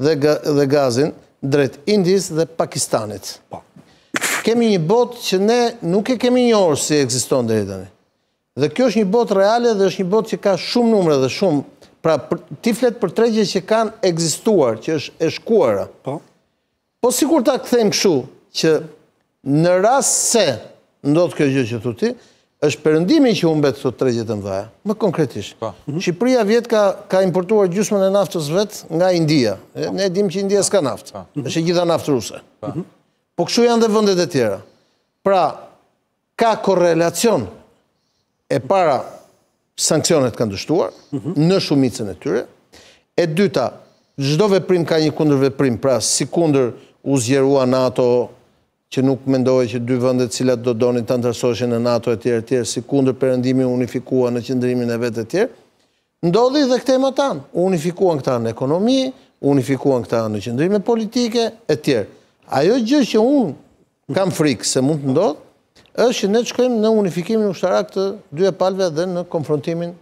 dhe gazin drejt Indis dhe Pakistanit. Kemi një botë që ne nuk e kemi njohur si ekziston deri tani. Dhe kjo është një botë reale dhe është një botë që ka shumë numre dhe shumë, pra ti flet për tregje që kanë ekzistuar, që është e shkuara. Po sikur ta kthejmë kështu që në rast se ndodh kjo gjë që thotë ti, është perëndimi që humbet këto tregje të mëdha. Më konkretisht. Shqipëria vjet ka importuar gjysmën e naftës vet nga India. Ne dimë që India s'ka naftë. Është e gjitha naftë ruse. Po kështu janë dhe vendet e tjera. Pra ka korrelacion. E para, sankcionet kanë dështuar në shumicën e tyre. E dyta, çdo veprim ka një kundërveprim, pra si kundër u zgjerua NATO, që nuk mendoj që dy vendet cilat do donin të ndërsoheshin në NATO e tjerë, si kundër perëndimi unifikua në qëndrimin e vetë e tjerë, ndodhi dhe këte më tanë. Unifikuan këta në ekonomi, unifikuan këta në qëndrime politike e tjerë. Ajo gjë që unë kam frikë se mund të ndodhë, është që ne të shkojmë në unifikimin ushtarak të dy palëve dhe në konfrontimin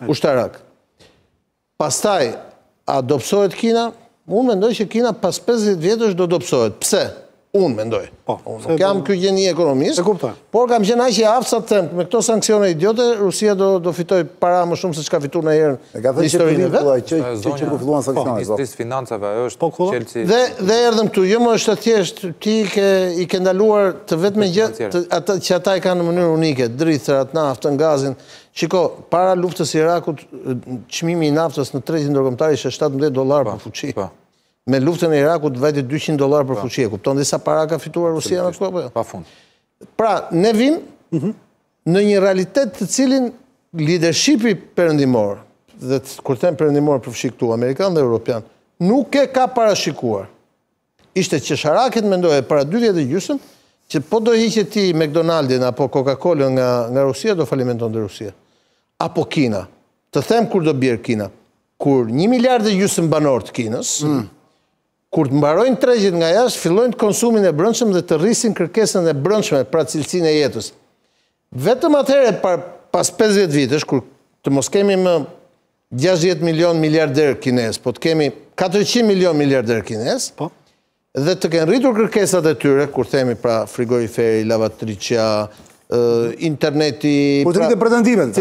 ushtarak. Pastaj, a dopsohet Kina? Unë mendoj që Kina pas 50 vjetësh do dopsohet. Pse? Unë mendoj. Unë nuk jam ky gjeni ekonomist, por kam qenë aq i aftë sa të them, me këto sanksione idiote, Rusia do fitoj para më shumë se çka fiton në herën në historinë e vet. Që filluan sanksionet. Ministrisë Financave ajo është Chelsea. Dhe erdhëm këtu, jo më është thjesht ti i ke ndaluar të vetme gjë që ata e kanë në mënyrë unike, drithërat, naftën, gazin. Shiko, para luftës së Irakut, çmimi i naftës në tregun ndërkombëtar ishte $17 për fuqi. Me luftën e Irakut vajti $200 për fuqi. E kupton disa para ka fituar Rusia në atë kohë? Pafund. Pra, ne vim në një realitet të cilin leadershipi perëndimor, dhe kur them perëndimor përfshi këtu amerikan dhe europian, nuk e ka parashikuar. Ishte qesharaket mendoje para 2 vjet e gjysmë që po do hiqet ti McDonald'in apo Coca-Cola nga Rusia, do falimenton dhe Rusia. Apo Kina. Të them kur do bjerë Kina. Kur 1,5 miliard banor të Kinës, kur të mbarojnë tregjet nga jashtë, fillojnë të konsumin e brendshëm dhe të rrisin kërkesën e brendshme, pra cilësinë e jetës. Vetëm atëherë pas 50 vitesh, kur të mos kemi më 60 milion miliarder kinez, po të kemi 400 milion miliarder kinez, dhe të kenë rritur kërkesat e tyre, kur themi pra frigoriferi, lavatriçja, interneti... Por të rritë pretendimet.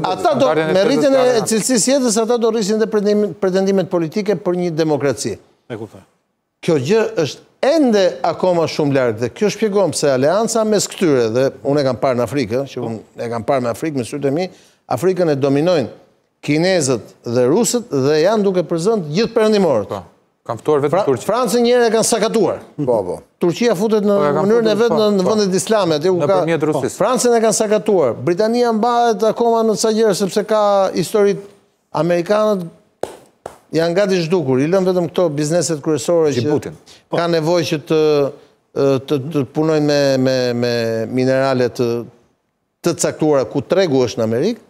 Ata do, me rritjen e cilësisë jetës, ata do rrisin dhe pretendimet politike për një demokraci. Kjo gjë është ende akoma shumë largë dhe kjo shpjegon pse aleanca mes këtyre, dhe unë e kam parë në Afrikë, që unë e kam parë me Afrikë, me sytë e mi, Afrikën e dominojnë kinezët dhe rusët dhe janë duke përzënd gjithë perëndimorët. Kam ftuar vetëm Turqi. Francën njëherë e kanë sakatuar. Turqia futet në mënyrën e vetë në vendet islame. Nëpërmjet Rusisë. Francën e kanë sakatuar. Britania mbahet akoma në ca gjëra sepse ka historitë. Amerikanët janë gati zhdukur. I lëm vetëm këto bizneset kryesore që ka nevojë që të punojnë me minerale të caktuara ku tregu është në Amerikë.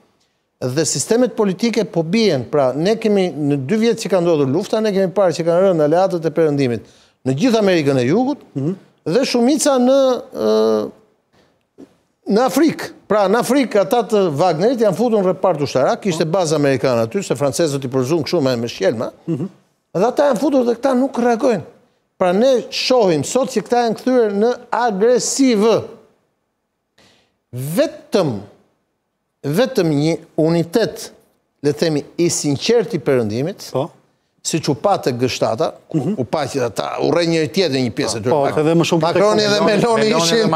Dhe sistemet politike po bien, pra ne kemi në 2 vjet që ka ndodhur lufta, ne kemi parë që kanë rënë aleatët e perëndimit në gjithë Amerikën e Jugut dhe shumica në Afrikë. Pra në Afrikë ata të Wagnerit janë futur në repart ushtarak, ishte bazë amerikane aty, se francezët i përzuan kështu me shjelma. Dhe ata janë futur dhe këta nuk reagojnë. Pra ne shohim sot që këta janë kthyer në agresivë. Vetëm një unitet, le themi, i sinqert i perëndimit, si që patë G7, u pa që ata urrej njëri tjetër një pjesë e tyre. Makroni dhe Meloni ishin...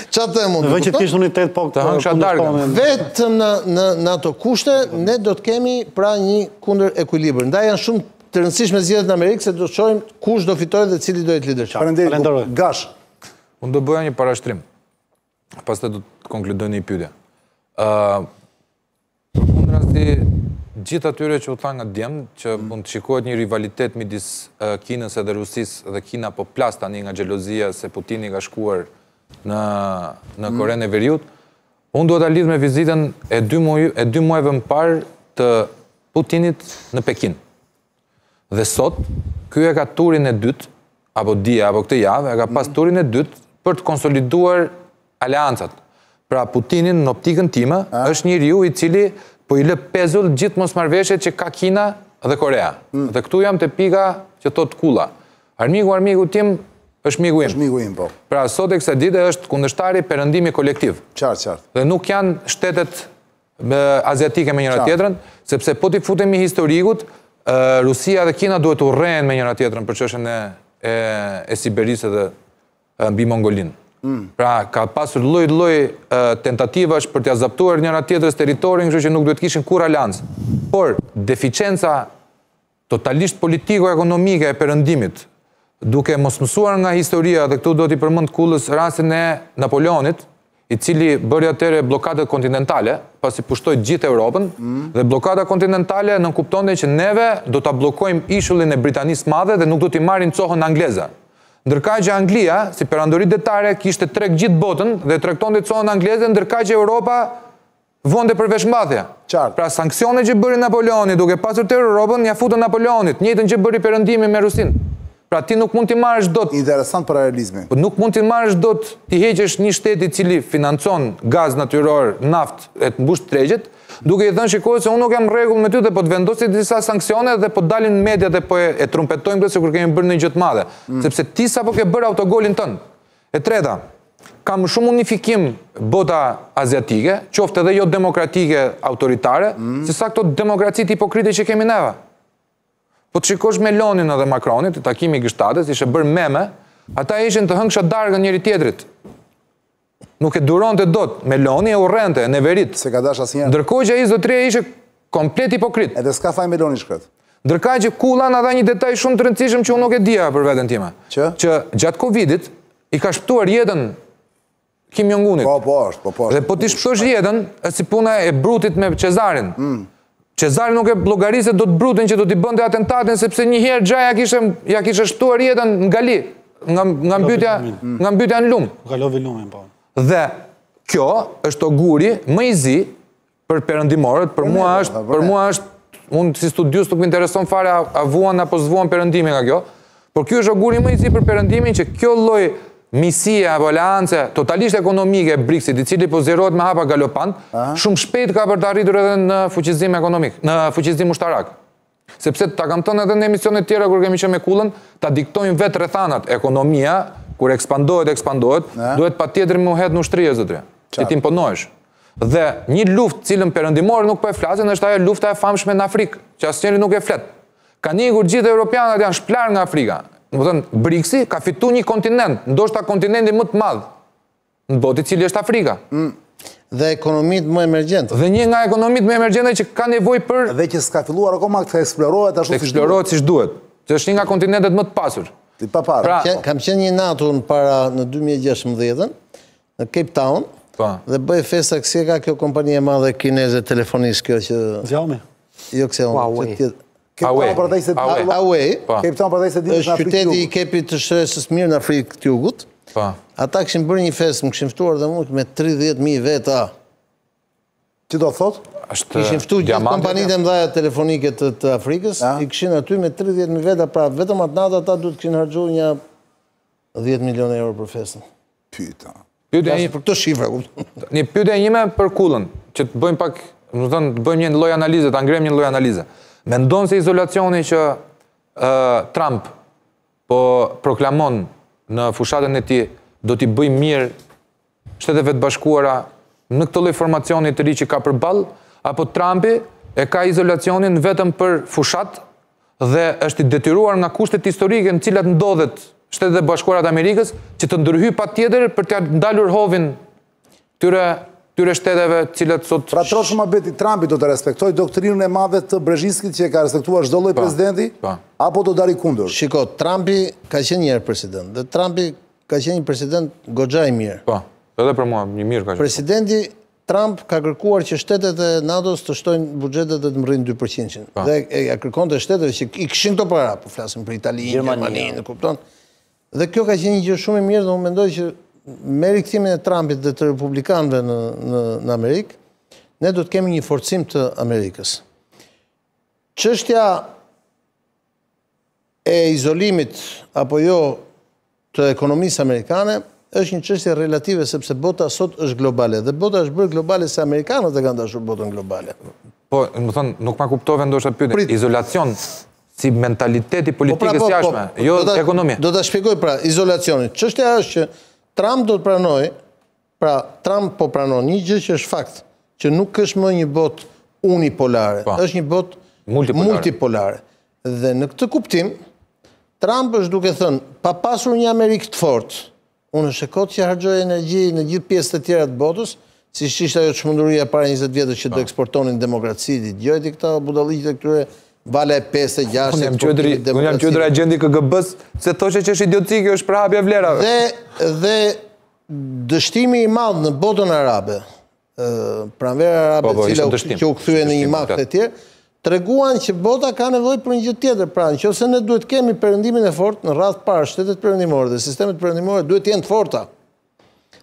Qatë e mund të që kishë unitet, po të hëngsha darga. Vetëm në ato kushte, ne do të kemi pra një kundër ekuilibër. Ndaj janë shumë të rëndësishme zgjedhjet në Amerikë, se do të shohim kush do fitojë dhe cili do jetë lider. Falenderoj. Gash. Unë do bëja një parashtrim. Pastaj do të konkludoj një pyetje. Përkundrazi gjithë atyre që u tha nga djemë, që mund të shikohet një rivalitet midis Kinës edhe Rusisë, dhe Kina po plas tani nga xhelozia se Putini ka shkuar në Korenë e Veriut, Unë duhet ta lidh me vizitën e 2 muajve më parë të Putinit në Pekin. Dhe sot, ky e ka turin e dytë, apo apo këtë javë, e ka pas turin e dytë për të konsoliduar aleancat. Pra Putinin, në optikën time, është njeriu i cili po i lë pezull gjithë mosmarrveshjet që ka Kina dhe Korea. Dhe këtu jam te pika që thot Kulla. Armiku tim është miku im. Është miku im, po. Pra sot e kësaj dite është kundërshtari perëndimi kolektiv. Qartë. Dhe nuk janë shtetet aziatike me njëra tjetrën, sepse po t'i futemi historikut, Rusia dhe Kina duhet u rrehen me njëra tjetrën për çështjen e Siberisë dhe mbi Mongolinë. Pra ka pasur lloj tentativash për t'ia zaptuar njëra tjetrës territorin, kështu që nuk duhet kishin kurrë aleancë. Por deficienca totalisht politiko-ekonomike e perëndimit, duke mos mësuar nga historia, dhe këtu do t'i përmend Kullës rastin e Napoleonit, i cili bëri atëre blokadë kontinentale, pasi pushtoi gjithë Europën, dhe blokada kontinentale nënkuptonte që neve do ta bllokojmë ishullin e Britanisë Madhe dhe nuk do t'i marrin cohën angleze. Ndërkaq që Anglia, si perandori detare, kishte treg gjithë botën dhe tregtonte cohën angleze, ndërkaq që Europa vonte për veshmbathje. Pra sanksionet që bëri Napoleoni duke pasur të Europën, ja futën Napoleonit, njëjtën që bëri perëndimi me Rusin. Pra ti nuk mund t'i marrësh dot. Interesant paralelizmi. Nuk mund t'i marrësh dot t'i heqësh një shtet i cili financon gaz natyror, naftë, e të mbush tregjet, duke i thënë shikoj se unë nuk jam rregull me ty dhe po të vendosi disa sanksione dhe po dalin mediat dhe po e trumpetojmë këtë sikur kemi bërë një gjë të madhe. Sepse ti sapo ke bërë autogolin tënd. E treta, ka më shumë unifikim bota aziatike, qoftë edhe jo demokratike autoritare, se sa këto demokracitë hipokrite që kemi neve. Po të shikosh Melonin edhe Macronit, takimi i G7-s, ishte bërë meme, ata ishin të hëngsha darkën njëri tjetrit. Nuk e duronte dot, Meloni e urrente, e neverit. Se ka dash asnjëherë. Ndërkohë që ai zotëria ishte komplet hipokrit. Edhe s'ka faj Meloni shkret. Ndërkaq që Kulla na dha një detaj shumë të rëndësishëm që unë nuk e dija për veten time. Që gjatë Covidit i ka shpëtuar jetën Kim Jong-unit. Po. Dhe po ti shpëtosh jetën, është si puna e Brutit me Cezarin. Cezari nuk e llogarisë do të Brutin që do t'i bënte atentatin, sepse një herë xhaja ja kishte shtuar jetën në Gali, nga mbytja në lum. Kalovi lumin, po. Dhe kjo është auguri më i zi për perëndimorët, për mua është, unë si studius nuk më intereson fare a vuan apo s'vuan perëndimi nga kjo, por kjo është auguri më i zi për perëndimin që kjo lloj misie apo aleance totalisht ekonomike e BRICS-it, i cili po zerohet me hapa galopant, shumë shpejt ka për të arritur edhe në fuqizim ekonomik, në fuqizim ushtarak. Sepse ta kam thënë edhe në emisionet tjera kur kemi qenë me Kullën, ta diktojnë vetë rrethanat. Ekonomia, kur ekspandohet, duhet patjetër me u hedh në ushtri zotëri, që ti imponohesh. Dhe një luftë cilën perëndimorët nuk po e flasin është ajo lufta e famshme në Afrikë, që asnjëri nuk e flet. Ka nikur gjithë europianët janë shplar nga Afrika. Më thënë, BRICS-i ka fitu një kontinent, ndoshta kontinenti më të madh në botë, i cili është Afrika. Dhe ekonomitë më emergjente. Dhe një nga ekonomitë më emergjente që ka nevojë për... Dhe që s'ka filluar akoma të eksplorohet ashtu siç duhet. Eksplorohet siç duhet. Që është një nga kontinentet më të pasur. Kam qenë një natur në 2016 në Cape Town, dhe bëj festa kësi ka kjo kompanie madhe kineze telefonisë kjo që... Xiaomi. Jo Xiaomi. Huawei. Është qyteti i kepit të shtresës mirë në Afrikë të Jugut. Ata kishin bërë një festë, më kishin ftuar dhe mua me 30.000 veta. Që do thot? Kishin ftuar gjithë kompanitë e mëdha telefonike të Afrikës, i kishin aty me 30.000 veta, pra vetëm atë natë ata duhet kishin harxuar një 10 milionë euro për festën. Pyeta. Për këto shifra. Një pyetje ime për Kullën, që të bëjmë pak, do të thënë, të bëjmë një lloj analize, ta ngrem një lloj analize. Mendon se izolacioni që Trump po proklamon në fushatën e tij do t'i bëjë mirë Shteteve të Bashkuara në këtë lloj formacioni të ri që ka përballë, apo Trumpi e ka izolacionin vetëm për fushat dhe është i detyruar nga kushtet historike në cilat ndodhet Shtetet e Bashkuara të Amerikës që të ndërhyjë patjetër për t'ia ndalur hovin tyre shteteve cilët sot... Pra trosh më beti Trumpi do të respektoj doktrinën e madhe të Brezhinskit që e ka respektuar çdo lloj presidenti, apo do dali kundër? Shiko, Trumpi ka qenë një herë president, dhe Trumpi ka qenë një president goxha i mirë. Po, edhe për mua një mirë ka qenë. Presidenti Trump ka kërkuar që shtetet e NATO-s të shtojnë buxhetet dhe të mrrin 2%. Dhe ja kërkonte shtetet që i kishin këto para, po flasim për Italinë, Gjermaninë, kupton? Dhe kjo ka qenë një gjë shumë e mirë dhe unë mendoj që me rikëthimin e Trumpit dhe të republikanëve në Amerikë, ne do të kemi një forcim të Amerikës. Çështja e izolimit apo jo të ekonomisë amerikane është një çështje relative sepse bota sot është globale dhe bota është bërë globale se amerikanët e kanë dashur botën globale. Po, më thonë, nuk ma kuptove ndoshta pyetjen. Izolacion si mentaliteti politikës jashtme, jo ekonomia. Do ta shpjegoj pra izolacionin. Çështja është që Trump do të pranojë, pra Trump po pranon një gjë që është fakt, që nuk është më një botë unipolare, është një botë multipolare. Dhe në këtë kuptim, Trump është duke thënë, pa pasur një Amerikë të fortë, unë është e kotë që harxoj energji në gjithë pjesët e tjera të botës, si ishte ajo çmenduria para 20 vjetësh që do eksportonin demokraci, dëgjojti këta budalliqët e këtyre vala e 5 e 6 Unë jam qytetër agjendi KGB-s se thoshe që është idioti, kjo është prahapja vlerave. Dhe dështimi i madh në botën arabe, pranverë arabe që u kthye në një makt e tjerë, treguan që bota ka nevojë për një gjë tjetër. Pra, nëse ne duhet kemi perëndimin e fortë në radhë parë, shtetet perëndimore dhe sistemet perëndimore duhet të jenë të forta.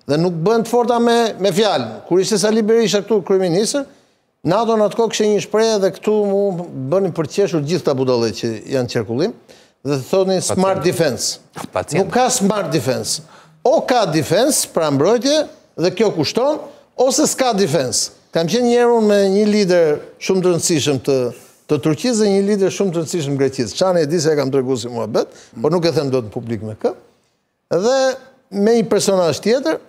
Dhe nuk bëhen të forta me fjalë. Kur ishte Sali Berisha këtu kryeministër, NATO në atë kohë kishte një shprehje dhe këtu mu bënin për të qeshur gjithë ta budallet që janë qarkullim dhe thonin smart defense. Nuk ka smart defense. O ka defense, pra mbrojtje, dhe kjo kushton, ose s'ka defense. Kam qenë njerë unë me një lider shumë të rëndësishëm të Turqisë dhe një lider shumë të rëndësishëm Greqisë. Çani e di se e kam tregu si muhabet, por nuk e them dot në publik me kë. Dhe me një personazh tjetër,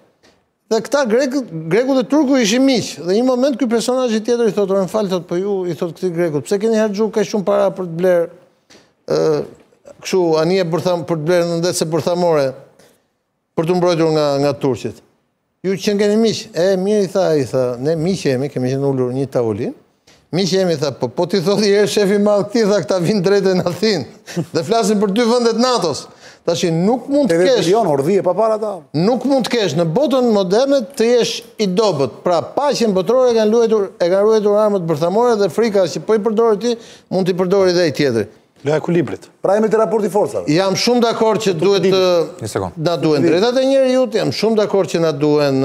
dhe këta greku dhe turku ishin miq. Dhe një moment ky personazh i tjetër i thotë, "Më fal, po ju i thotë këtij grekut, pse keni harxhuar kaq shumë para për të bler kështu anije për të bler në ndetse bërthamore për të mbrojtur nga turqit?" Ju që keni miq, mirë i tha, ne miq jemi, kemi qenë ullur një tavolinë. Miq jemi, tha, po ti thotë je shefi madh këtij, tha, këta vinë drejt në Athinë dhe flasin për 2 vendet NATO-s. Tash nuk mund të kesh ordhie pa para ta. Nuk mund të kesh në botën moderne të jesh i dobët. Pra paqen botërore kanë ruajtur armët bërthamore dhe frika që po i përdorë ti, mund t'i përdori dhe i tjetri. Loja ekuilibrit. Pra jemi të raporti forcave. Jam shumë dakord që duhet na duhen drejtat e njerëzit, jam shumë dakord që na duhen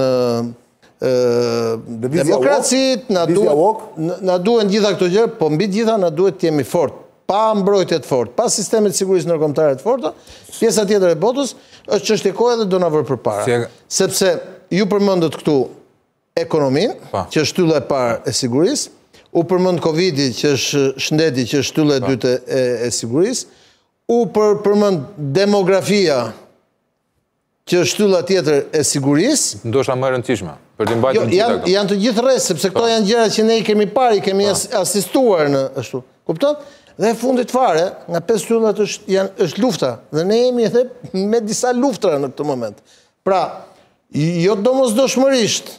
demokracit, na duhen gjitha këto gjëra, po mbi gjitha na duhet të jemi fort. Pa mbrojtje të fortë, pa sistemet sigurisë ndërkombëtare të forta, pjesa tjetër e botës është çështje kohe dhe do na vërë përpara. Sepse ju përmendët këtu ekonominë, që është shtylla e parë e sigurisë, u përmend Covidi, që është shëndeti, që është shtylla e dytë e sigurisë, u përmend demografia, që është shtylla tjetër e sigurisë. Ndoshta më e rëndësishme për të mbajtur gjitha këto. Janë të gjithë rreth, sepse këto janë gjëra që ne i kemi parë, i kemi asistuar në ashtu. Kupton? Dhe e fundit fare, nga 5 shtyllat është lufta, dhe ne jemi me disa luftra në këtë moment. Pra, jo domosdoshmërisht,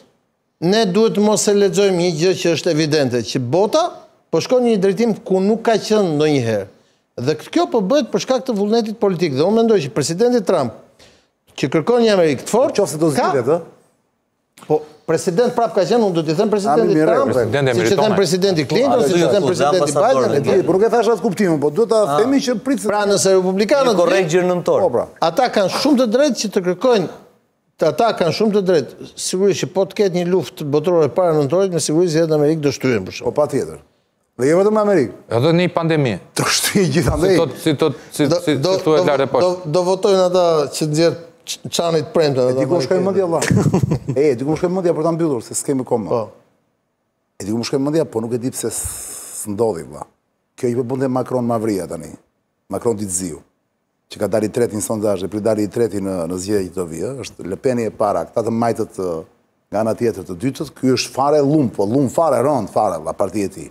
ne duhet mos e lexojmë një gjë që është evidente, që bota po shkon në një drejtim ku nuk ka qenë ndonjëherë. Dhe kjo po bëhet për shkak të vullnetit politik. Dhe unë mendoj që presidenti Trump, që kërkon një Amerikë të fortë, qofse do zgjidhet, ë? Po, president prap ka qenë, unë do t'i them presidenti Trump, si që them presidenti Clinton, si që them presidenti Biden. Por nuk e thash atë kuptimin, po duhet ta themi që pritse. Pra nëse republikanët korrekt gjërnëtor. Ata kanë shumë të drejtë që të kërkojnë, ata kanë shumë të drejtë, sigurisht që po të ketë një luftë botërore para nëntorit, me sigurisht që në Amerikë do shtyhen për shkak. Po patjetër. Dhe jo vetëm në Amerikë. Edhe në një pandemi. Të shtyhen gjithandej. Si thuhet lart e poshtë. Do votojnë ata që nxjerr çanit premte. E di ku shkojnë mendja valla. Di ku shkojnë mendja për ta mbyllur, se s'kemi kohë. Po. E di ku shkojnë mendja, po nuk e di pse s'ndodhi valla. Kjo i bëbonte Macron Mavria tani. Macron Diziu, që ka dalë i treti në sondazhe, pri dalë i treti në zgjedhje që do vi, është Le Pen e para, këta të majtët nga ana tjetër të dytët, ky është fare lum fare rënd fare valla partia e tij.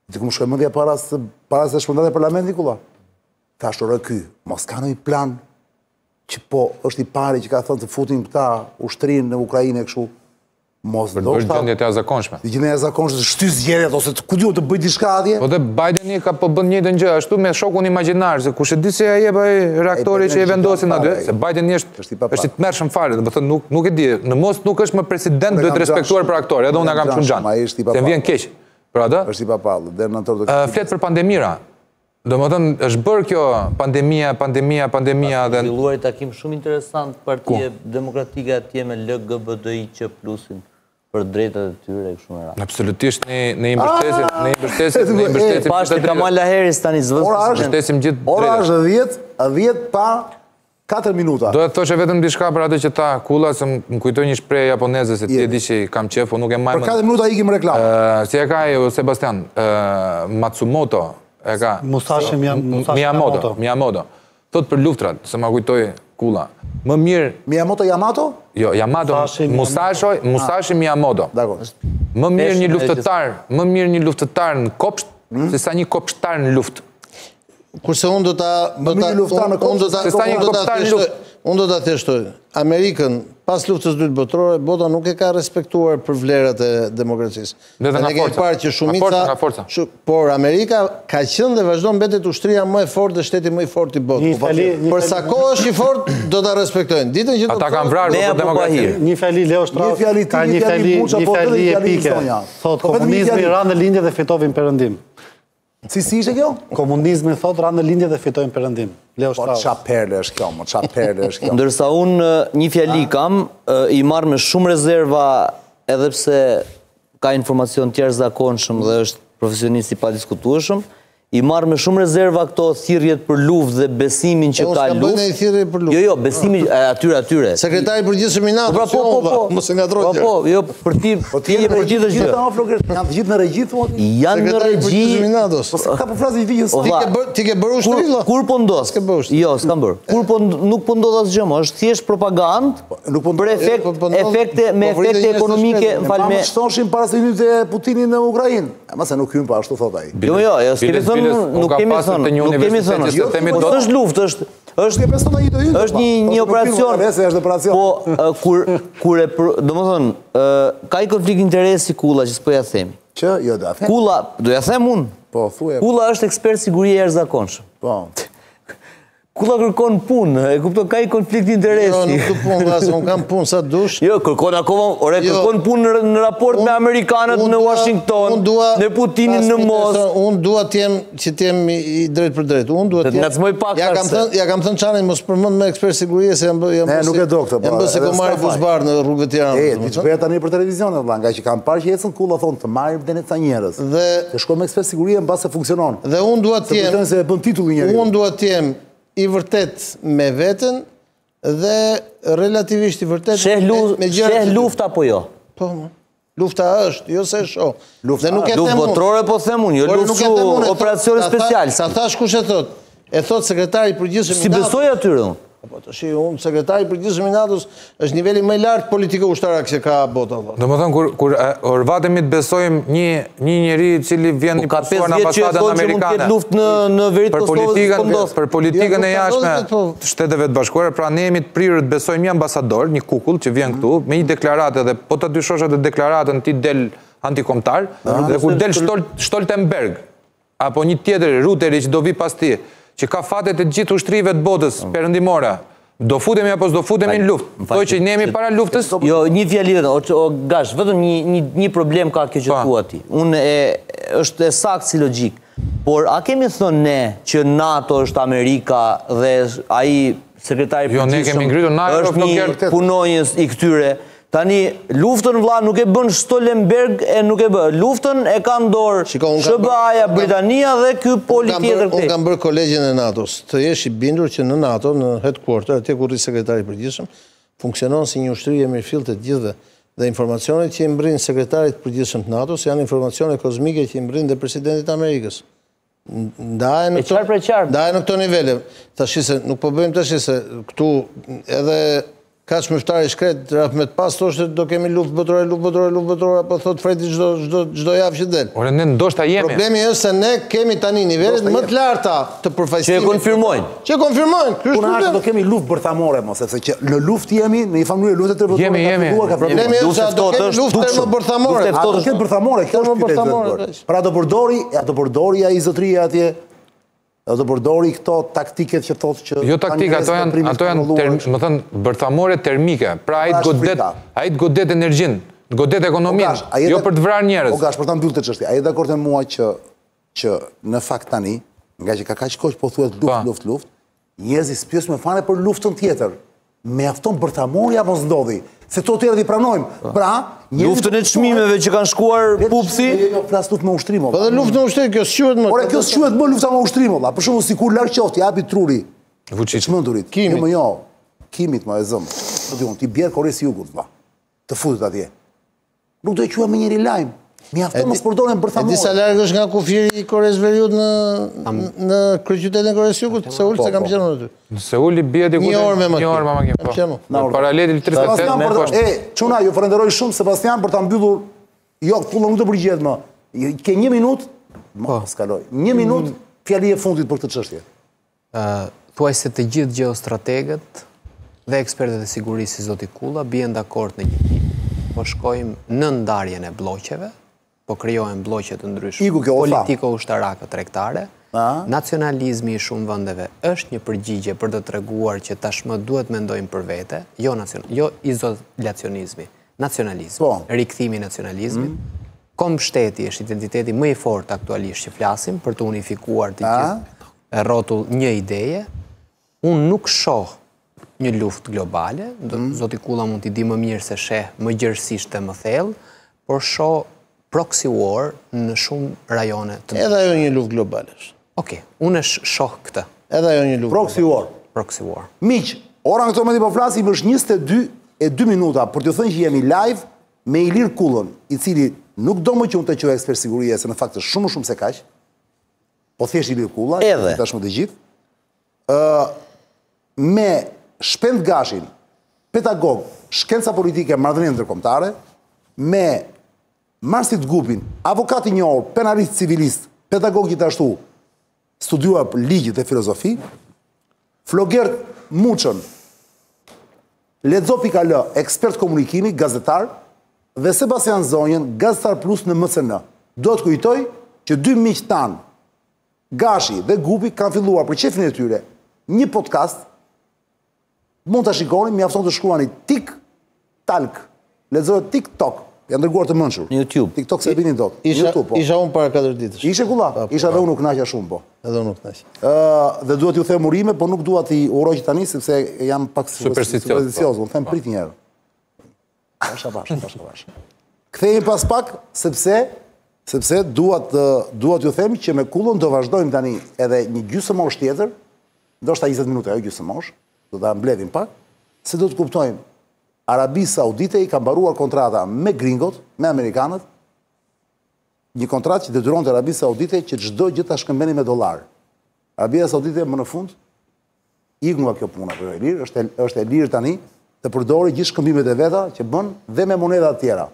Di ku shkojnë mendja para se shpërndarje parlamenti kulla. Tash orë ky, mos ka ndonjë plan që po është i pari që ka thënë të futin këta ushtrinë në Ukrainë kështu. Mos do të gjendje të jashtëzakonshme. Gjendje e jashtëzakonshme të shtys zgjedhjet ose ku diu të bëj diçka atje. Po dhe Bideni ka po bën njëjtën gjë ashtu me shokun imagjinar, se kush e di se ai jep ai reaktori që i vendosin aty, se Bideni është i tmerrshëm fare, do të thonë nuk e di, në mos nuk është më president, duhet të respektuar për aktor, edhe unë kam shumë xhan. Se vjen keq. Për atë? Është i papallë, deri në nëntor do. Flet për pandemira. Do më thënë, është bërë kjo pandemia dhe... Filluar i takim shumë interesant Partia Demokratike atje me LGBTIQ plusin për drejtat e tyre e kështu me radhë. Absolutisht ne i mbështesim. Pashtë Kamala Harris tani mbështesim gjithë drejtat. Ora është 10 pa 4 minuta. Do të thoshe vetëm diçka për atë që ta Kulla, se më kujtoj një shprehje japoneze se ti e di që kam qef, po nuk e majmë. Për 4 minuta ikim reklam. Si e ka Sebastian, Matsumoto, e ka Musashi Miyamoto. Thot për luftrat, se ma kujtoj Kulla. Më mirë... Miyamoto Yamato? Jo, Musashi Miyamoto. Më mirë një luftëtar në kopsht, se sa një kopshtar në luftë. Kurse unë do ta thjeshtoj. Amerikën, pas luftës dytë botërore, bota nuk e ka respektuar për vlerat e demokracisë. Dhe nga forca. Por Amerika ka qenë dhe vazhdo mbetet ushtria më e fortë dhe shteti më i fortë i botës. Për sa kohë është i fortë, do ta respektojnë. Ditën që ata kanë vrarë për demokracinë. Një fjali Leo Strauss ka një fjali epike. Thot, komunizmi ra në lindje dhe fitovin perëndim. Si ishe kjo? Komunizmi thot ra në lindje dhe fitojnë perëndim. Leo Strauss. Qa perle është kjo, Ndërsa unë një fjali kam, i marrë me shumë rezerva edhe pse ka informacion tjerë zakonshëm dhe është profesionist i pa diskutueshëm, i marrë me shumë rezerva këto thirrjet për luftë dhe besimin që ka luftë. Jo, besimin atyre. Sekretari i përgjithshëm i NATO-s, mos e ngadroj. Jo, për ti je për gjithë gjë. Janë të gjithë në regji, thua ti? Janë në regji. Ka po frazë i vijës. Ti ke bërë ushtrilla? Kur po ndos? Jo, s'kam bërë. Kur nuk po ndodh asgjë, është thjesht propagandë për efekte ekonomike, më shtoshim para se hynte Putini në Ukrainë. Mase nuk hyn pa ashtu thot ai. Jo, nuk kemi thënë. Është luftë, është një operacion. Po, domethënë, ka i konflikt interesi Kulla që s'po ja themi. Që, jo, do ja them. Kulla, do ja them unë. Po, thuaj. Kulla është ekspert sigurie e jashtëzakonshëm. Po. Kulla kërkon punë, e kupton, ka i konflikt interesi. Jo, nuk të punë, unë kam punë sa dush. Jo, kërkon punë në raport me Amerikanët në Washington, në Putinin në Moskë. Unë dua që t'jem i drejt për drejt. Unë dua t'jem... Ja kam thënë qanin, mos përmënd me ekspert sigurie, se jam bës e komari buzbar në rrugëve Tiranës. Ti që bëja tani për televizionet, nga që kam parë që ecën Kulla thonë të marrim dhe ca njerëz. Të shkoj me ekspert sigurie në base se funksionon. Dhe unë dua t'jem i vërtet me veten dhe relativisht i vërtet me gjëra. Sheh lufta apo jo? Po, lufta është, jo se shoh. Lufta botërore po them unë, jo luftë operacione speciale. Sa thash kush e thot? E thot sekretari i përgjithshëm i NATO-s. Si besoj atyre unë? Po të shi, unë sekretari i përgjithshëm i NATO-s është niveli më i lartë politike ushtarak që ka bota. Domethënë kur orvatemi të besojmë një njeri i cili vjen i pasuar në ambasadën amerikane për politikën e jashtme të Shteteve të Bashkuara, pra ne jemi të prirur të besojmë një ambasador, një kukull që vjen këtu me një deklaratë dhe po të dyshosh atë deklaratën ti del antikombëtar dhe kur del Stoltenberg apo një tjetër Ruteri që do vi pas ti, që ka fatet e gjithë ushtrive të botës perëndimore, do futemi apo s'do futemi në luftë? Thoj që ne jemi para luftës? Jo, një fjali vetëm, o Gash, vetëm një problem ka kjo që thua ti. Unë është e saktë si logjik. Por a kemi thënë ne që NATO është Amerika dhe ai sekretari i përgjithshëm është një punonjës i këtyre? Tani, luftën vlla nuk e bën Stoltenberg e nuk e bën. Luftën e ka ndorë SBA-ja, Britania dhe ky poli tjetër këtej. Unë kam bërë kolegjin e NATO-s. Të jesh i bindur që në NATO, në headquarter, atje ku rri sekretari i përgjithshëm, funksionon si një ushtri e mirëfillt të gjithëve. Dhe informacionet që i mbrin sekretarit përgjithshëm të NATO-s janë informacione kozmike që i mbrin dhe presidentit Amerikës. Ndaje në këto nivele. Tashise, nuk po bëjmë tashise, këtu edhe ka që mëftari shkret, rafmet pas, thoshtë do kemi luft botërore, apo thot Fredi gjdo javë që del. Ore, ne ndoshta jemi. Problemi është se ne kemi tani nivellet më të larta të përfaqësimit. Që e konfirmojnë. Që e konfirmojnë. Puna është do kemi luft bërthamore, mos, sepse që në luft jemi, në i familje luftet të bërthamore. Jemi. Problemi është se do kemi luft të më bërthamore. A do kemi bërthamore, kjo është pyetja. Pra do përdori ai zotëria atje, do përdori këto taktiket që thotë që... Jo taktik, ato janë, më thënë, bërthamore termike. Pra a i të godet energjin, të godet ekonomin, jo për të vrarë njerëz. O gash, për ta mbyllë të çështja, a je dakord me mua që në fakt tani, nga që ka kaq kohë po thuhet luft, njerëzit s'pyes me fane për luftën tjetër. Mjafton bërthamori apo s'ndodhi? Se to tjerët i pranojmë. Pra, luftën e çmimeve që kanë shkuar pupsi. Jo, flas luftë me ushtrim. Po dhe luftë me ushtrim, kjo s'quhet më. Ore, kjo s'quhet më lufta me ushtrim, valla. Për shembull, sikur larg qoftë, japi truri. Vučić. Çmendurit. Jo, Kimit më e zëm. Do të ti bjer Koreas së Jugut, valla. Të futet atje. Nuk do të quajmë njëri lajm. Mjafton mos përdoren bërthamori. E disa larg është nga kufiri i Koreas Veriut në kryeqytetin e Koreas së Jugut, Seul, se kam qenë aty. Në Seul i bie diku një orë me makinë. Paraleli 38. Çuna, ju falenderoj shumë Sebastian për ta mbyllur. Jo, pulla nuk do përgjihet më. Ke 1 minutë, mos kaloj. 1 minutë fjali e fundit për këtë çështje. Thuaj se të gjithë geostrategët dhe ekspertët e sigurisë si zoti Kulla bien dakord në një pikë. Po shkojmë në ndarjen e bloqeve, po krijohen bloqe të ndryshme politiko-ushtarake tregtare. Nacionalizmi i shumë vendeve është një përgjigje për të treguar që tashmë duhet mendojmë për vete, jo izolacionizmi, nacionalizmi, rikthimi i nacionalizmit. Kombshteti është identiteti më i fortë aktualisht që flasim për të unifikuar të gjithë e rrotull një ideje. Unë nuk shoh një luftë globale, zoti Kulla mund t'i di më mirë se sheh më gjërësisht e më thellë, por shoh proxy war në shumë rajone të ndryshme. Edhe ajo një luftë globale është. Okej, unë shoh këtë. Edhe ajo një luftë. Proxy war. Miq, ora në këtë moment po flasim është 22 minuta për t'ju thënë që jemi live me Ilir Kullën, i cili nuk do më që unë të quaj ekspert sigurie, se në fakt është shumë se kaq. Po thjesht Ilir Kulla, tashmë të gjithë. Me Shpend Gashin, pedagog, shkenca politike, marrëdhënie ndërkombëtare, me Marsit Gupin, avokat i njohur, penalist civilist, pedagog gjithashtu, studiuar ligj dhe filozofi, Flogert Muçën, Lexo.al, ekspert komunikimi, gazetar, dhe Sebastian Zonjën, gazetar plus në MCN. Do të kujtoj që 2 miq tanë, Gashi dhe Gupi, kanë filluar për qefin e tyre një podcast. Mund të shikoni, mjafton të shkruani TikTok, lexohet TikTok, janë dërguar të mençur. Në YouTube. TikTok se binin dot. Isha unë para 4 ditësh. Ishe Kulla, isha dhe unë u kënaqja shumë, po. Edhe unë u kënaqja. Dhe duhet ju them urime, por nuk dua t'i uroj tani sepse jam pak supersticioz, unë them prit një herë. Bashkë. Kthehemi pas pak sepse duat ju them që me Kullën do vazhdojmë tani edhe një gjysmë moshë tjetër, ndoshta 20 minuta, jo gjysmë moshë. Do ta mbledhim pak, se do të kuptojmë. Arabi Saudite i ka mbaruar kontrata me gringot, me amerikanët, një kontratë që detyronte Arabi Saudite që çdo gjë ta shkëmbeni me dollar. Arabia Saudite më në fund ik nga kjo puna për Ilir, është e lirë tani të përdori gjithë shkëmbimet e veta që bën dhe me moneda të tjera.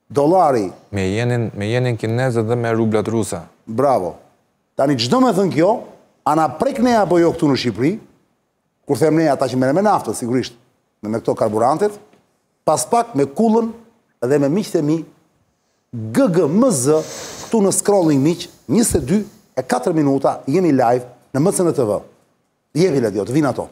Dollari me jenin kineze dhe me rublat ruse. Bravo. Tani çdo më thën kjo, ana prek ne apo jo këtu në Shqipëri? Kur them ne ata që merren me naftën, sigurisht, me këto karburantet, pas pak me Kullën dhe me miqtë e mi, GGMZ, këtu në scrolling miq, 22 e 4 minuta, jemi live në MCN TV. Jepi le dio, të vinë ato.